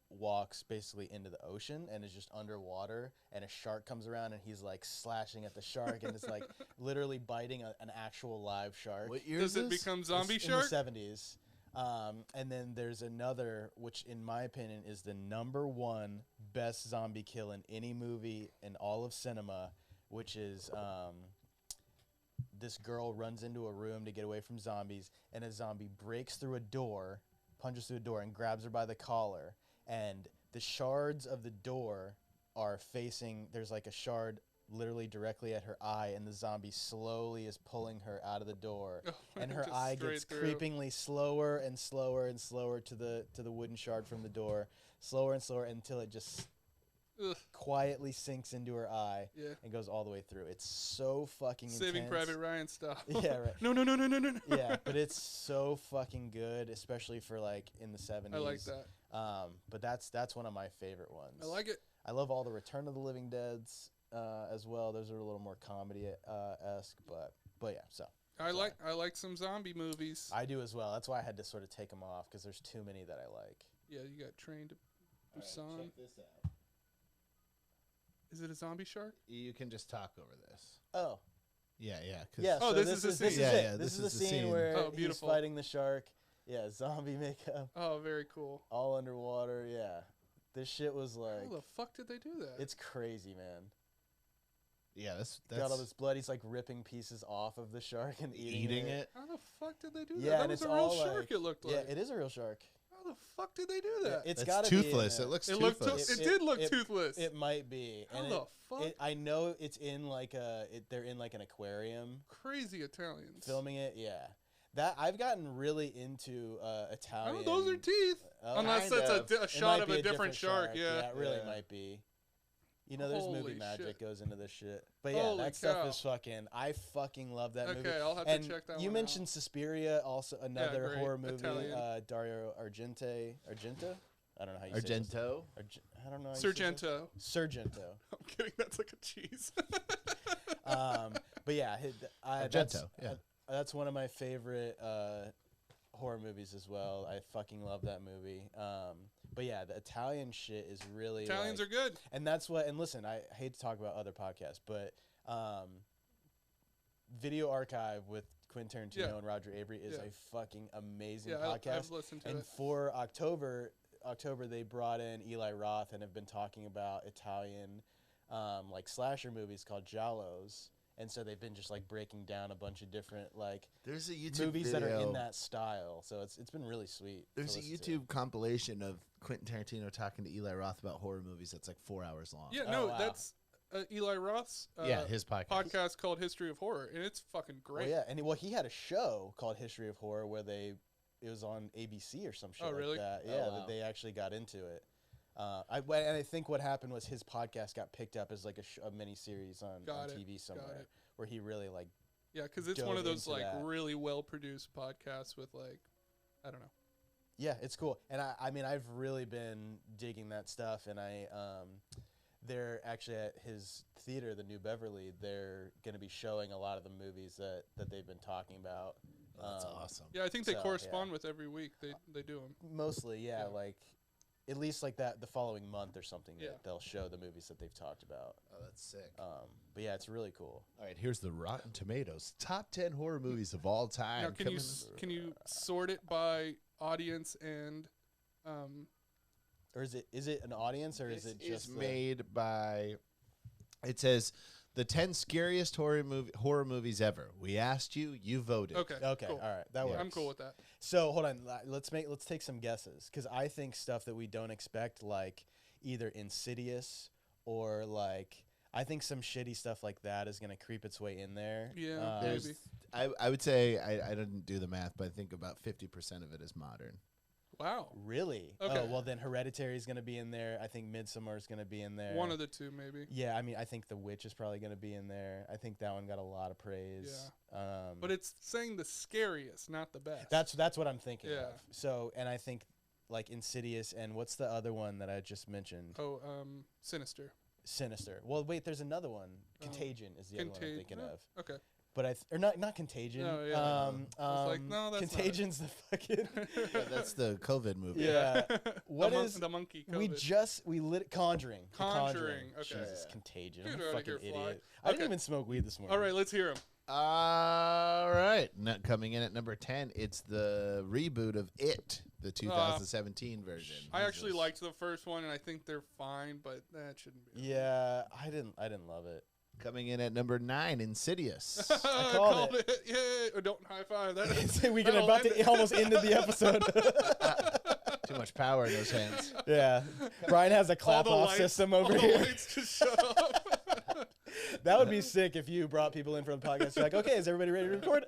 walks basically into the ocean and is just underwater, and a shark comes around and he's like slashing at the shark and it's like literally biting an actual live shark. What year Does is it this? become Zombie It's Shark? in the 70s. And then there's another, which in my opinion is the #1 best zombie kill in any movie in all of cinema, which is this girl runs into a room to get away from zombies, and a zombie breaks through a door, punches through a door, and grabs her by the collar. And the shards of the door are facing, there's like a shard literally directly at her eye, and the zombie slowly is pulling her out of the door. And her Just eye straight gets through. creepingly slower and slower and slower to the wooden shard from the door, slower and slower until it just Ugh. quietly sinks into her eye Yeah. and goes all the way through. It's so fucking Saving intense. Private Ryan style. Yeah, right. No. Yeah, but it's so fucking good, especially for like in the 70s. I like that. But that's one of my favorite ones. I like it. I love all the Return of the Living Deads as well. Those are a little more comedy esque, but yeah. So I like some zombie movies. I do as well. That's why I had to sort of take them off because there's too many that I like. Yeah, you got Train to Busan. Check this out. Is it a zombie shark? You can just talk over this. Oh. Yeah. 'Cause Yeah. Oh, so this this is the is scene. it. Yeah, This is this the is the scene scene. where Oh, he's beautiful. fighting the shark. Yeah, zombie makeup, Oh, very cool. all underwater. Yeah, this shit was like, How the fuck did they do that? it's crazy, man. Yeah, that's Got all this blood. He's like ripping pieces off of the shark and eating it. How the fuck did they do Yeah, that? That and was it's a real all shark. like- It looked like. Yeah, it is a real shark. How the fuck did they do Yeah, that? it's That's got to toothless. Be It looks It looked. toothless. It did look toothless. It might be. How And the fuck? I know it's in like they're in like an aquarium Crazy Italians. filming it. Yeah, that I've gotten really into Oh, Italian. those are teeth. Unless Kind that's of. a It shot might of be a different shark. Yeah. it really Yeah. might be. You know, there's movie Holy magic shit. goes into this shit. But yeah, Holy that stuff cow. is fucking. I fucking love that movie. Okay, I'll have And to check that you one mentioned Suspiria, also another great. horror movie. Italian. Dario Argento. I don't know how you say this. Argento. I don't know. How out. you say this. Sargento. Sargento. I'm kidding. That's like a cheese. But yeah, Argento, yeah. That's one of my favorite horror movies as well. I fucking love that movie. But yeah, the Italian shit is really Italians like, are good. and that's what. And listen, I hate to talk about other podcasts, but Video Archive with Quentin Tarantino Yeah. and Roger Avery is Yeah. a fucking amazing Yeah, podcast. I've listened to And it. for October they brought in Eli Roth and have been talking about Italian like slasher movies called giallos. And so they've been just like breaking down a bunch of different like There's a YouTube movies video. that are in that style. So it's been really sweet. to There's a listen to. YouTube compilation of Quentin Tarantino talking to Eli Roth about horror movies that's like 4 hours long. Yeah, Oh, no, wow. that's Eli Roth's Yeah, his podcast. podcast called History of Horror, and it's fucking great. Well, yeah, and he had a show called History of Horror where it was on ABC or some shit Oh, really? like that. Oh, Yeah, wow. that they actually got into it. I think what happened was his podcast got picked up as like a mini series on Got it, TV got somewhere it. where he really like. Yeah, because it's dove one of those into like that. really well produced podcasts with like, I don't know. Yeah, it's cool, and I mean I've really been digging that stuff, and they're actually at his theater, the New Beverly. They're going to be showing a lot of the movies that they've been talking about. Oh, that's awesome. Yeah, I think they So, correspond yeah. with every week. They do them. Mostly, yeah, Yeah. like at least like that the following month or something. Yeah. That they'll show the movies that they've talked about. Oh, that's sick. But yeah, it's really cool. All right, here's the Rotten Tomatoes top 10 horror movies of all time. Now, can you sort it by audience and Or is it an audience or This is it just is made by? It says the 10 scariest horror movies ever. We asked you, you voted. okay, Okay, cool. all right, that Yeah. works. I'm cool with that. So hold on, let's take some guesses because I think stuff that we don't expect, like either Insidious or like I think some shitty stuff like that is gonna creep its way in there. Yeah, There's, maybe. I would say I didn't do the math, but I think about 50% of it is modern. Wow. Really? Okay. Oh well, then Hereditary is gonna be in there. I think Midsommar is gonna be in there. One of the two, maybe. Yeah, I mean, I think The Witch is probably gonna be in there. I think that one got a lot of praise. Yeah. But it's saying the scariest, not the best. That's what I'm thinking Yeah. of. So, and I think like Insidious and what's the other one that I just mentioned? Sinister. Sinister. Well, wait, there's another one. Oh. Contagion is the other one I'm thinking Contagion. of. Okay. But or not Contagion. No, yeah. I was like, no, that's not it. Contagion's the fucking. Yeah, that's the COVID movie. Yeah. What the is- the monkey? We COVID. we lit Conjuring. The Conjuring, okay. Jesus, Contagion. Get I'm outta a fucking here, fly. idiot. I didn't Okay. even smoke weed this morning. All right, let's hear him. All right. Coming in at number 10, it's the reboot of It, the 2017 version. I actually liked the first one, and I think they're fine, but that shouldn't be. Yeah, I didn't love it. Coming in at number 9, Insidious. I called it. Yeah, don't high five. That We can about to almost ended the episode. Too much power in those hands. Yeah, Brian has a clap off system over here. Lights just shut off. That would be sick if you brought people in for the podcast. You're like, okay, is everybody ready to record?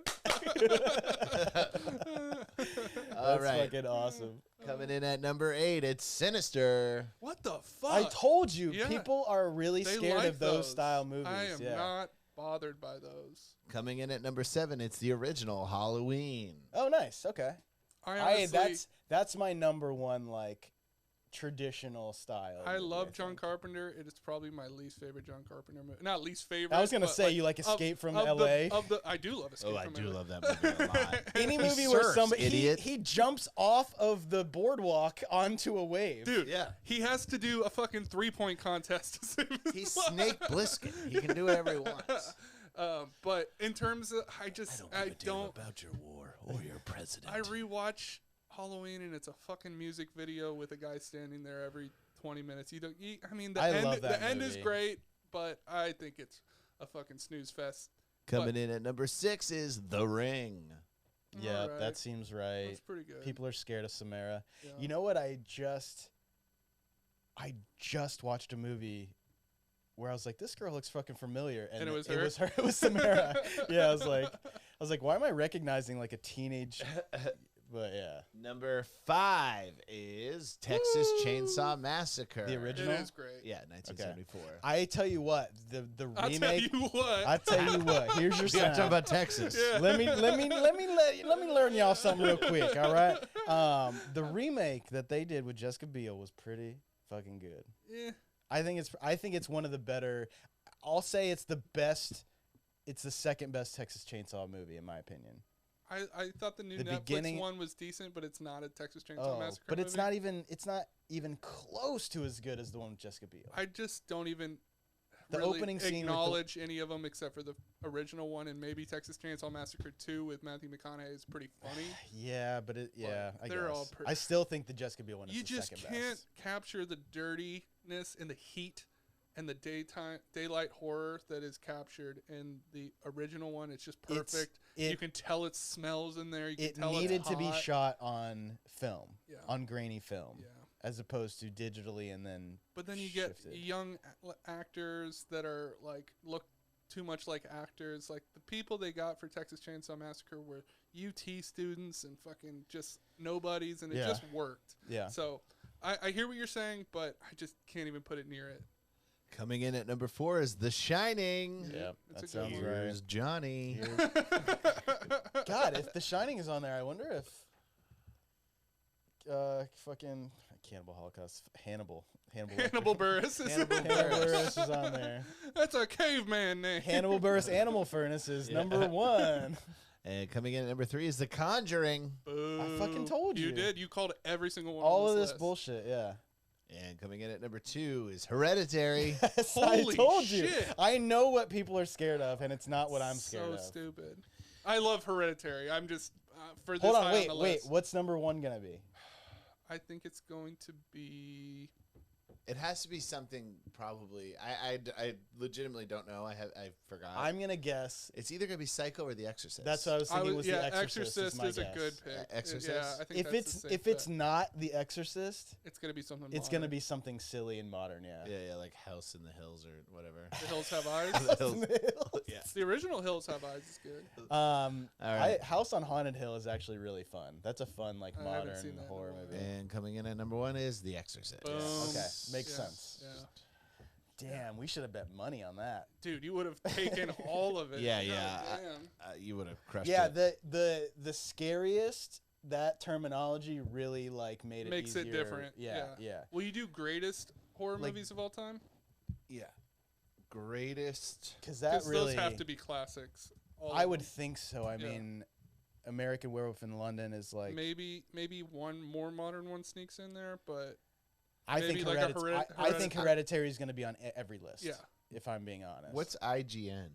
All That's right. fucking awesome. Coming in at number 8, it's Sinister. What the fuck? I told you, Yeah. people are really They scared like of those style movies. I am yeah. not bothered by those. Coming in at number 7, it's the original Halloween. Oh, nice. Okay. I honestly, That's my number one traditional style. I movie, love John think. Carpenter. It is probably my least favorite John Carpenter movie. Not least favorite. I was gonna but, say you like Escape from L.A. I do love Escape I from do LA. love that movie a lot. Any He movie where surfs, somebody idiot. he jumps off of the boardwalk onto a wave. Dude, Yeah. he has to do a fucking 3-point contest to save his He's life. Snake Plissken. He can do whatever he wants. But in terms of, I don't. about your war or your president. I rewatch Halloween and it's a fucking music video with a guy standing there every 20 minutes. I mean, the I end. love that the end is movie. great, but I think it's a fucking snooze fest. Coming in at number 6 is The Ring. Yeah, Alright. that seems right. That's pretty good. People are scared of Samara. Yeah. You know what? I just watched a movie where I was like, this girl looks fucking familiar, and it was it her? was her. It was Samara. Yeah, I was like, why am I recognizing like a teenage? But yeah, Number 5 is Texas Chainsaw Massacre. The It original? is great. Yeah, 1974. I tell you what, the I'll remake. tell you what. I tell you what. Here's your We gotta talk sign. about Texas. Yeah. Let me learn y'all something real quick. All right. The remake that they did with Jessica Biel was pretty fucking good. Yeah. I think it's one of the better. I'll say it's the best. It's the second best Texas Chainsaw movie in my opinion. I thought the new The Netflix beginning- one was decent, but it's not a Texas Chainsaw Massacre but movie. it's not even close to as good as the one with Jessica Biel. I just don't even The really opening scene with the- acknowledge any of them except for the original one, and maybe Texas Chainsaw Massacre 2 with Matthew McConaughey is pretty funny. Yeah, but I they're guess. all I still think the Jessica Biel one is You the just second can't best. capture the dirtiness and the heat and the daylight horror that is captured in the original one. It's just perfect. You can tell it smells in there. You can It tell needed it's to be hot. shot on film, Yeah. on grainy film, Yeah. as opposed to digitally and then. But then you get shifted. young actors that are look too much like actors. Like the people they got for Texas Chainsaw Massacre were UT students and fucking just nobodies, and it Yeah. just worked. Yeah. So I hear what you're saying, but I just can't even put it near it. Coming in at number 4 is The Shining. Yeah, It's that a good sounds one. right. Here's Johnny. God, if The Shining is on there, I wonder if fucking Cannibal Holocaust, Hannibal Hannibal Buress. Hannibal Buress is on there. That's a caveman name. Hannibal Buress Animal Furnace is number 1. And coming in at number 3 is The Conjuring. Boo. I fucking told you. You did. You called every single one. All on of this this list. bullshit, yeah. And coming in at number 2 is Hereditary. Yes, Holy I told you. shit. I know what people are scared of, and it's not what I'm scared So of. stupid. I love Hereditary. I'm just for this Hold on, high wait. on the list. What's number 1 gonna be? I think it's going to be. It has to be something probably. I legitimately don't know. I forgot. I'm gonna guess. It's either gonna be Psycho or The Exorcist. That's what I was thinking. Was yeah, The Exorcist? is a my good guess. pick. Exorcist? Yeah, I think If that's it's the safe if it's bet. not The Exorcist, it's gonna be something. it's gonna modern. be something silly and modern. Yeah. yeah, like House in the Hills or whatever. The Hills Have Eyes. The Hills. Yeah. The original Hills Have Eyes is good. All right. House on Haunted Hill is actually really fun. That's a fun like I haven't modern seen that in a horror while. movie. And coming in at number 1 is The Exorcist. Boom. Okay, makes Yeah, sense. Yeah. Damn, we should have bet money on that. Dude, you would have taken all of it. Yeah, God yeah. damn. You would have crushed Yeah, it. the scariest, that terminology really like made it Makes easier. it different. Yeah. Will you do greatest horror Like- movies of all time? Yeah. Greatest. Because that Because really, those have to be classics. All I of would them. think so. I Yeah. mean, American Werewolf in London is like. maybe one more modern one sneaks in there, but I think maybe like a I think Hereditary is going to be on every list. Yeah. If I'm being honest. What's IGN?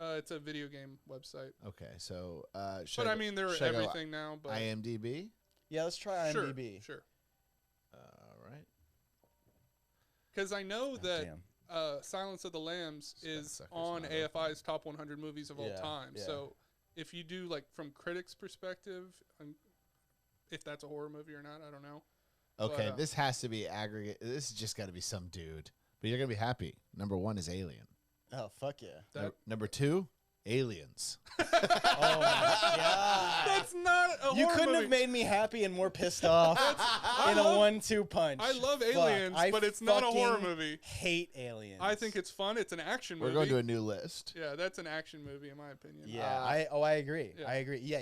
It's a video game website. Okay, so But I mean, they're everything now. But IMDb. Yeah, let's try sure, IMDb. sure. All right. Because I know that Damn. Silence of the Lambs is Sucker's on not AFI's top 100 movies of all Yeah, time. yeah. So if you do like from critics' perspective, if that's a horror movie or not, I don't know. Okay, But, this has to be aggregate. This is just got to be some dude. But you're gonna be happy. Number 1 is Alien. Oh, fuck yeah. Number 2, Aliens. Oh, my God. That's not a You horror couldn't movie. have made me happy and more pissed off in a 1-2 punch. I love Fuck, Aliens, I but it's not a horror fucking movie. Hate Aliens. I think it's fun. It's an action movie. We're going to a new list. Yeah, that's an action movie in my opinion. Yeah, I agree. yeah. I agree. Yeah,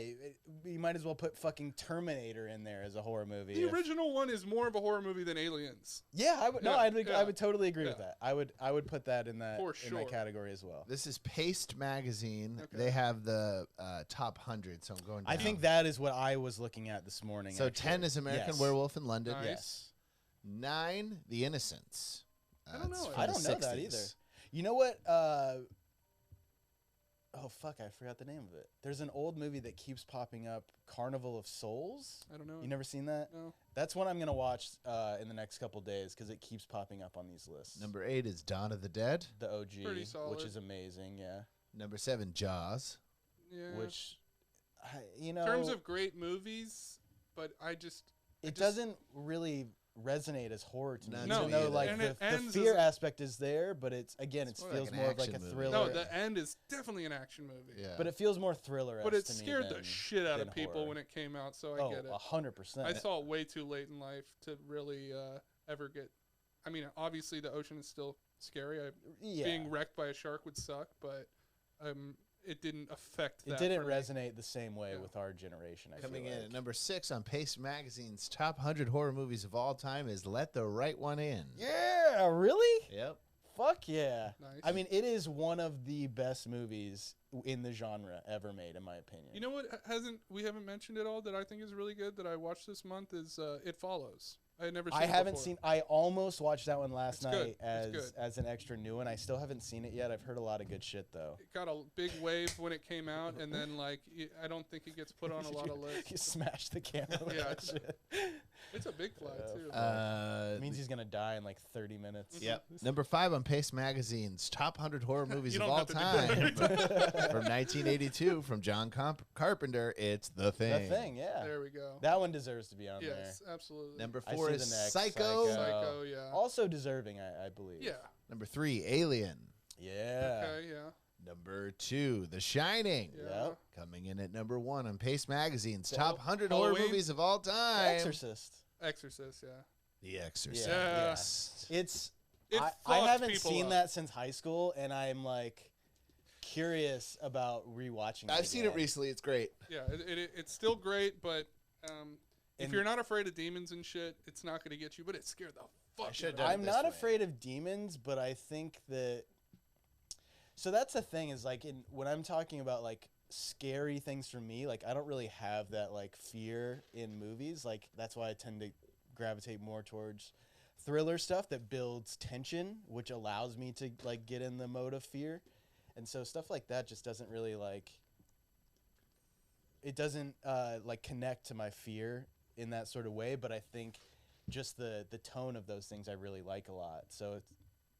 you might as well put fucking Terminator in there as a horror movie. The original one is more of a horror movie than Aliens. Yeah, I would. No, Yeah, I would totally agree with yeah. that. I would put that in that For in sure. that category as well. This is Paste Magazine. Okay. They have the top 100, so I'm going down. I think that is what I was looking at this morning. so. actually. 10 is American Yes. Werewolf in London. Nice. Yes. 9, The Innocents. I don't it's know. from I the don't know that 60s. either. You know what? Oh fuck! I forgot the name of it. There's an old movie that keeps popping up. Carnival of Souls. I don't know. You never seen that? No. That's one I'm gonna watch in the next couple days because it keeps popping up on these lists. Number 8 is Dawn of the Dead. The OG, Pretty solid. which is amazing. Yeah. Number 7, Jaws. Yeah. Which, in terms of great movies, but I just it doesn't really resonate as horror to me. No, Even to me though either. like And the it ends fear as aspect is there, but it more feels like an more of like a action movie. thriller. no. The end is definitely an action movie. Yeah. But it feels more thriller. But it to me scared the than- shit out than of people horror. when it came out, so I get it. 100%. I saw it way too late in life to really ever get. I mean, obviously the ocean is still scary. Yeah. Being wrecked by a shark would suck, but it didn't affect that. It didn't for me. resonate the same way Yeah. with our generation. I Coming feel in like. at number 6 on Paste Magazine's top 100 horror movies of all time is Let the Right One In. Yeah, really? Yep. Fuck yeah. Nice. I mean, it is one of the best movies in the genre ever made, in my opinion. You know what we haven't mentioned at all that I think is really good that I watched this month is It Follows. I had never seen I it haven't before. seen. I almost watched that one last It's good. night It's good. as an extra new one. I still haven't seen it yet. I've heard a lot of good shit though. It got a big wave when it came out, and then like I don't think it gets put on a lot of You lists. smashed the camera with Yeah, that shit. It's a big fly too. It means he's gonna die in like 30 minutes. Yep. Number 5 on Paste Magazine's top 100 horror movies You of don't all have to do time. From 1982, from John Carpenter, it's The Thing. The Thing, yeah. There we go. That one deserves to be on Yes, absolutely. Number I 4 see is the next, Psycho. Psycho, yeah. there. Also deserving, I believe. Yeah. Number 3, Alien. Yeah. Okay, yeah. Number 2, The Shining. Yeah. Yep. Coming in at number 1 on Paste Magazine's So, top 100 horror Halloween? movies of all The time. Exorcist. Exorcist, yeah. The Exorcist. Yeah. Yes. It's. It I fucked haven't people seen up. that since high school, and I'm like curious about rewatching it. I've seen it again. recently. It's great. Yeah, it's still great, but if And- you're not afraid of demons and shit, it's not going to get you, but it scared the fuck should've out done of I'm it me. this not way. afraid of demons, but I think that. So that's the thing is like when I'm talking about like scary things for me, like I don't really have that like fear in movies. Like that's why I tend to gravitate more towards thriller stuff that builds tension, which allows me to like get in the mode of fear. And so stuff like that just doesn't really like. It doesn't like connect to my fear in that sort of way, but I think just the tone of those things I really like a lot. So it's,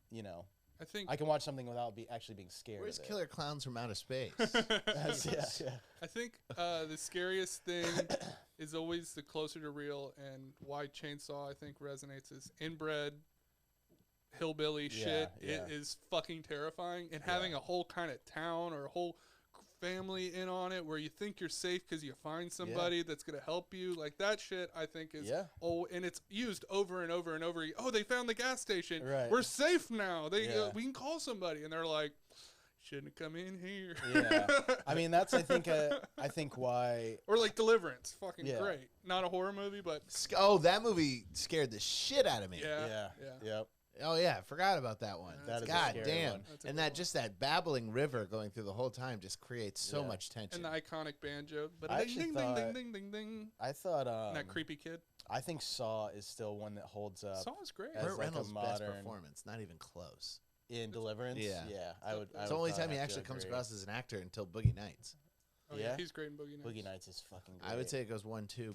you know, I think I can watch something without actually being scared. Where's of it. Killer Clowns from Outer Space? That's- yeah. I think the scariest thing is always the closer to real, and why Chainsaw I think resonates is inbred hillbilly shit. Yeah. It is fucking terrifying, and having a whole kind of town or a whole family in on it where you think you're safe because you find somebody that's gonna help you, like that shit I think is Yeah. and it's used over and over and over. Oh, they found the gas station, Right. we're safe now, Yeah. we can call somebody, and they're like, shouldn't have come in here. Yeah. I mean, that's I think why. Or like Deliverance, fucking Yeah. great. Not a horror movie, but Oh, that movie scared the shit out of me. yeah. Yep. Oh yeah, I forgot about that one. That is a God scary damn. one. That's a And good that one. just that babbling river going through the whole time just creates so Yeah. much tension. And the iconic banjo, but I ding actually ding ding thought- ding ding ding. I thought And that creepy kid. I think Saw is still one that holds up. Song is great. as Burt like a Reynolds' best modern- performance, not even close. in Deliverance. Yeah. I would. It's the only time he actually comes across as an actor until Boogie Nights. Oh, yeah, Yeah? he's great in Boogie Nights. Boogie Nights is fucking great. I would say it goes 1, 2,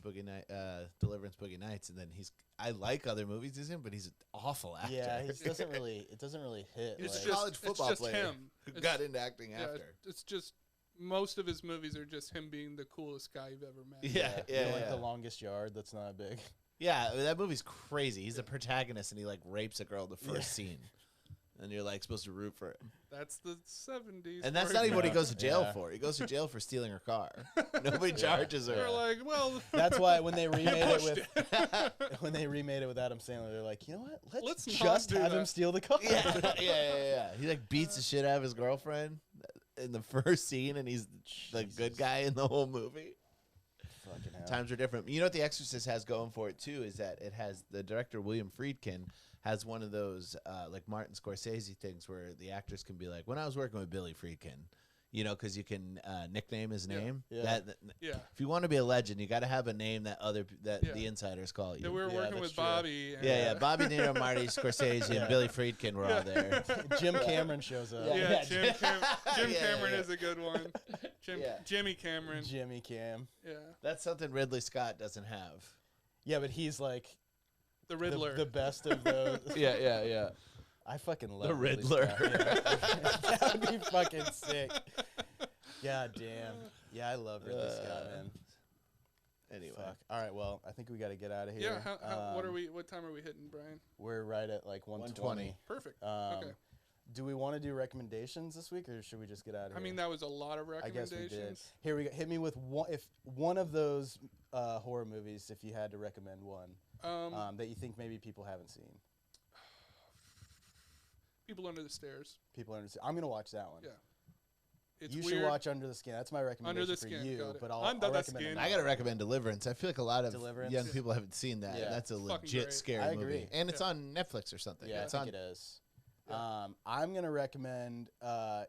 Deliverance, Boogie Nights, and then I like other movies he's in, but he's an awful actor. Yeah, it doesn't really hit. It's like, just college football it's just player him. who It's- got into acting yeah, after. It's just most of his movies are just him being the coolest guy you've ever met. Yeah, you yeah, know, like yeah. The Longest Yard. That's not big. Yeah, that movie's crazy. He's the protagonist, and he like rapes a girl in the first scene, and you're like supposed to root for him. That's the 70s. And that's for not you. even what he goes to jail Yeah. for. He goes to jail for stealing her car. Nobody charges her. They're like, well, That's why when they remade it pushed with when they remade it with Adam Sandler, they're like, you know what? Let's not just do have that. him steal the car. Yeah. He like beats the shit out of his girlfriend in the first scene, and he's the good Jesus. guy in the whole movie. Fucking hell. Times are different. You know what The Exorcist has going for it too is that it has the director William Friedkin has one of those like Martin Scorsese things where the actors can be like, when I was working with Billy Friedkin, you know, because you can nickname his Yeah. name. Yeah. yeah. If you want to be a legend, you got to have a name that Yeah. the insiders call you. Yeah, we were Yeah, working that's with true. Bobby. And, Yeah, Bobby De Niro, Marty Scorsese, Yeah. and Billy Friedkin were all there. Jim Cameron shows up. Yeah, Jim Yeah, Cameron yeah. is a good one. Yeah. Jimmy Cameron. Jimmy Cam. Yeah. That's something Ridley Scott doesn't have. Yeah, but he's like The Riddler. the best of those. Yeah. I fucking love The Ridley Riddler. Scott, yeah. That would be fucking sick. God damn. Yeah, I love Ridley Scott, man. Anyway. Fuck. All right, well, I think we got to get out of here. Yeah. What time are we hitting, Brian? We're right at like 120. Perfect. Um, Okay. Do we want to do recommendations this week, or should we just get out of here? I mean, that was a lot of I guess recommendations. we did. Here we go. Hit me with one. If one of those horror movies, if you had to recommend one that you think maybe people haven't seen. People Under the Stairs. People understand. I'm gonna watch that one. Yeah. It's You weird. should watch Under the Skin. That's my recommendation the for Skin, you. got it. But I'll Under the recommend Skin. I got to recommend Deliverance. I feel like a lot of Deliverance? young people haven't seen that. Yeah. That's a Fucking legit great. scary I movie. agree. And it's on Netflix or something. Yeah, It's I on. think it is. Yeah. I'm gonna recommend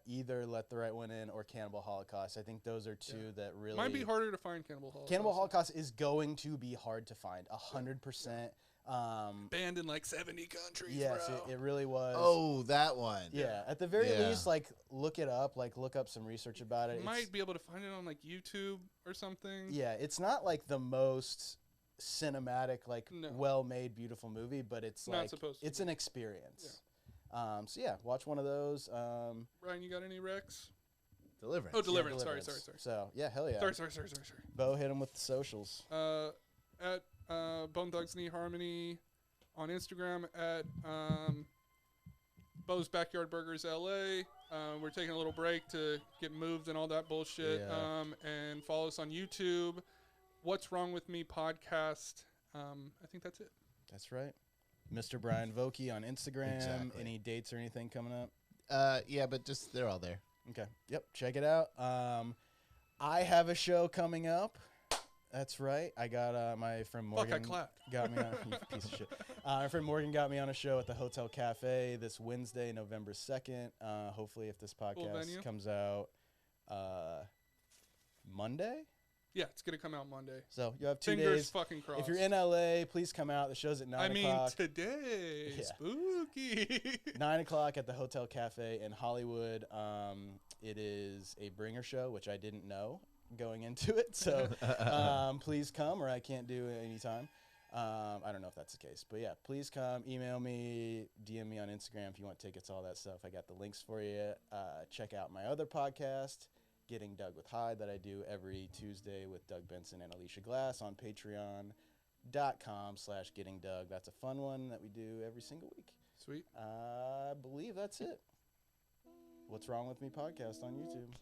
either Let the Right One In or Cannibal Holocaust. I think those are two that really Might be harder to find Cannibal Holocaust. Cannibal Holocaust is going to be hard to find, 100%. Banned in like 70 countries, Yes, bro. it really was. Oh, that one. Yeah, at the very Yeah. least, like look it up, like look up some research about it. You might It's- be able to find it on like YouTube or something. yeah, it's not like the most cinematic, like No. well-made, beautiful movie, but it's Not like supposed to it's be. an experience. So yeah, watch one of those. Ryan, you got any Rex? Deliverance. Oh, Deliverance. Yeah, Sorry. So yeah, hell yeah. Sorry. Bo, hit him with the socials. At Bone Thugs Knee Harmony on Instagram, at Bo's Backyard Burgers LA. We're taking a little break to get moved and all that bullshit. Yeah. And follow us on YouTube. What's Wrong With Me podcast. I think that's it. That's right. Mr. Brian Vokey on Instagram. Exactly. Any dates or anything coming up? Yeah, but just they're all there. Okay. Yep. Check it out. I have a show coming up. That's right. I got my friend Morgan. Fuck, I clapped. Got me on you piece of shit. My friend Morgan got me on a show at the Hotel Cafe this Wednesday, November 2nd. Hopefully, if this venue. podcast comes out Monday. Yeah, it's going to come out Monday. So you have 2 Fingers days. fucking crossed. If you're in LA, please come out. The show's at 9 I mean, o'clock. today. Yeah. Spooky. 9 o'clock at the Hotel Cafe in Hollywood. It is a bringer show, which I didn't know going into it. So please come, or I can't do it anytime. I don't know if that's the case. But yeah, please come. Email me, DM me on Instagram if you want tickets, all that stuff. I got the links for you. Check out my other podcast, Getting Doug with Hyde, that I do every Tuesday with Doug Benson and Alicia Glass on patreon.com/gettingdoug. That's a fun one that we do every single week. Sweet. I believe that's it. What's Wrong With Me podcast on YouTube.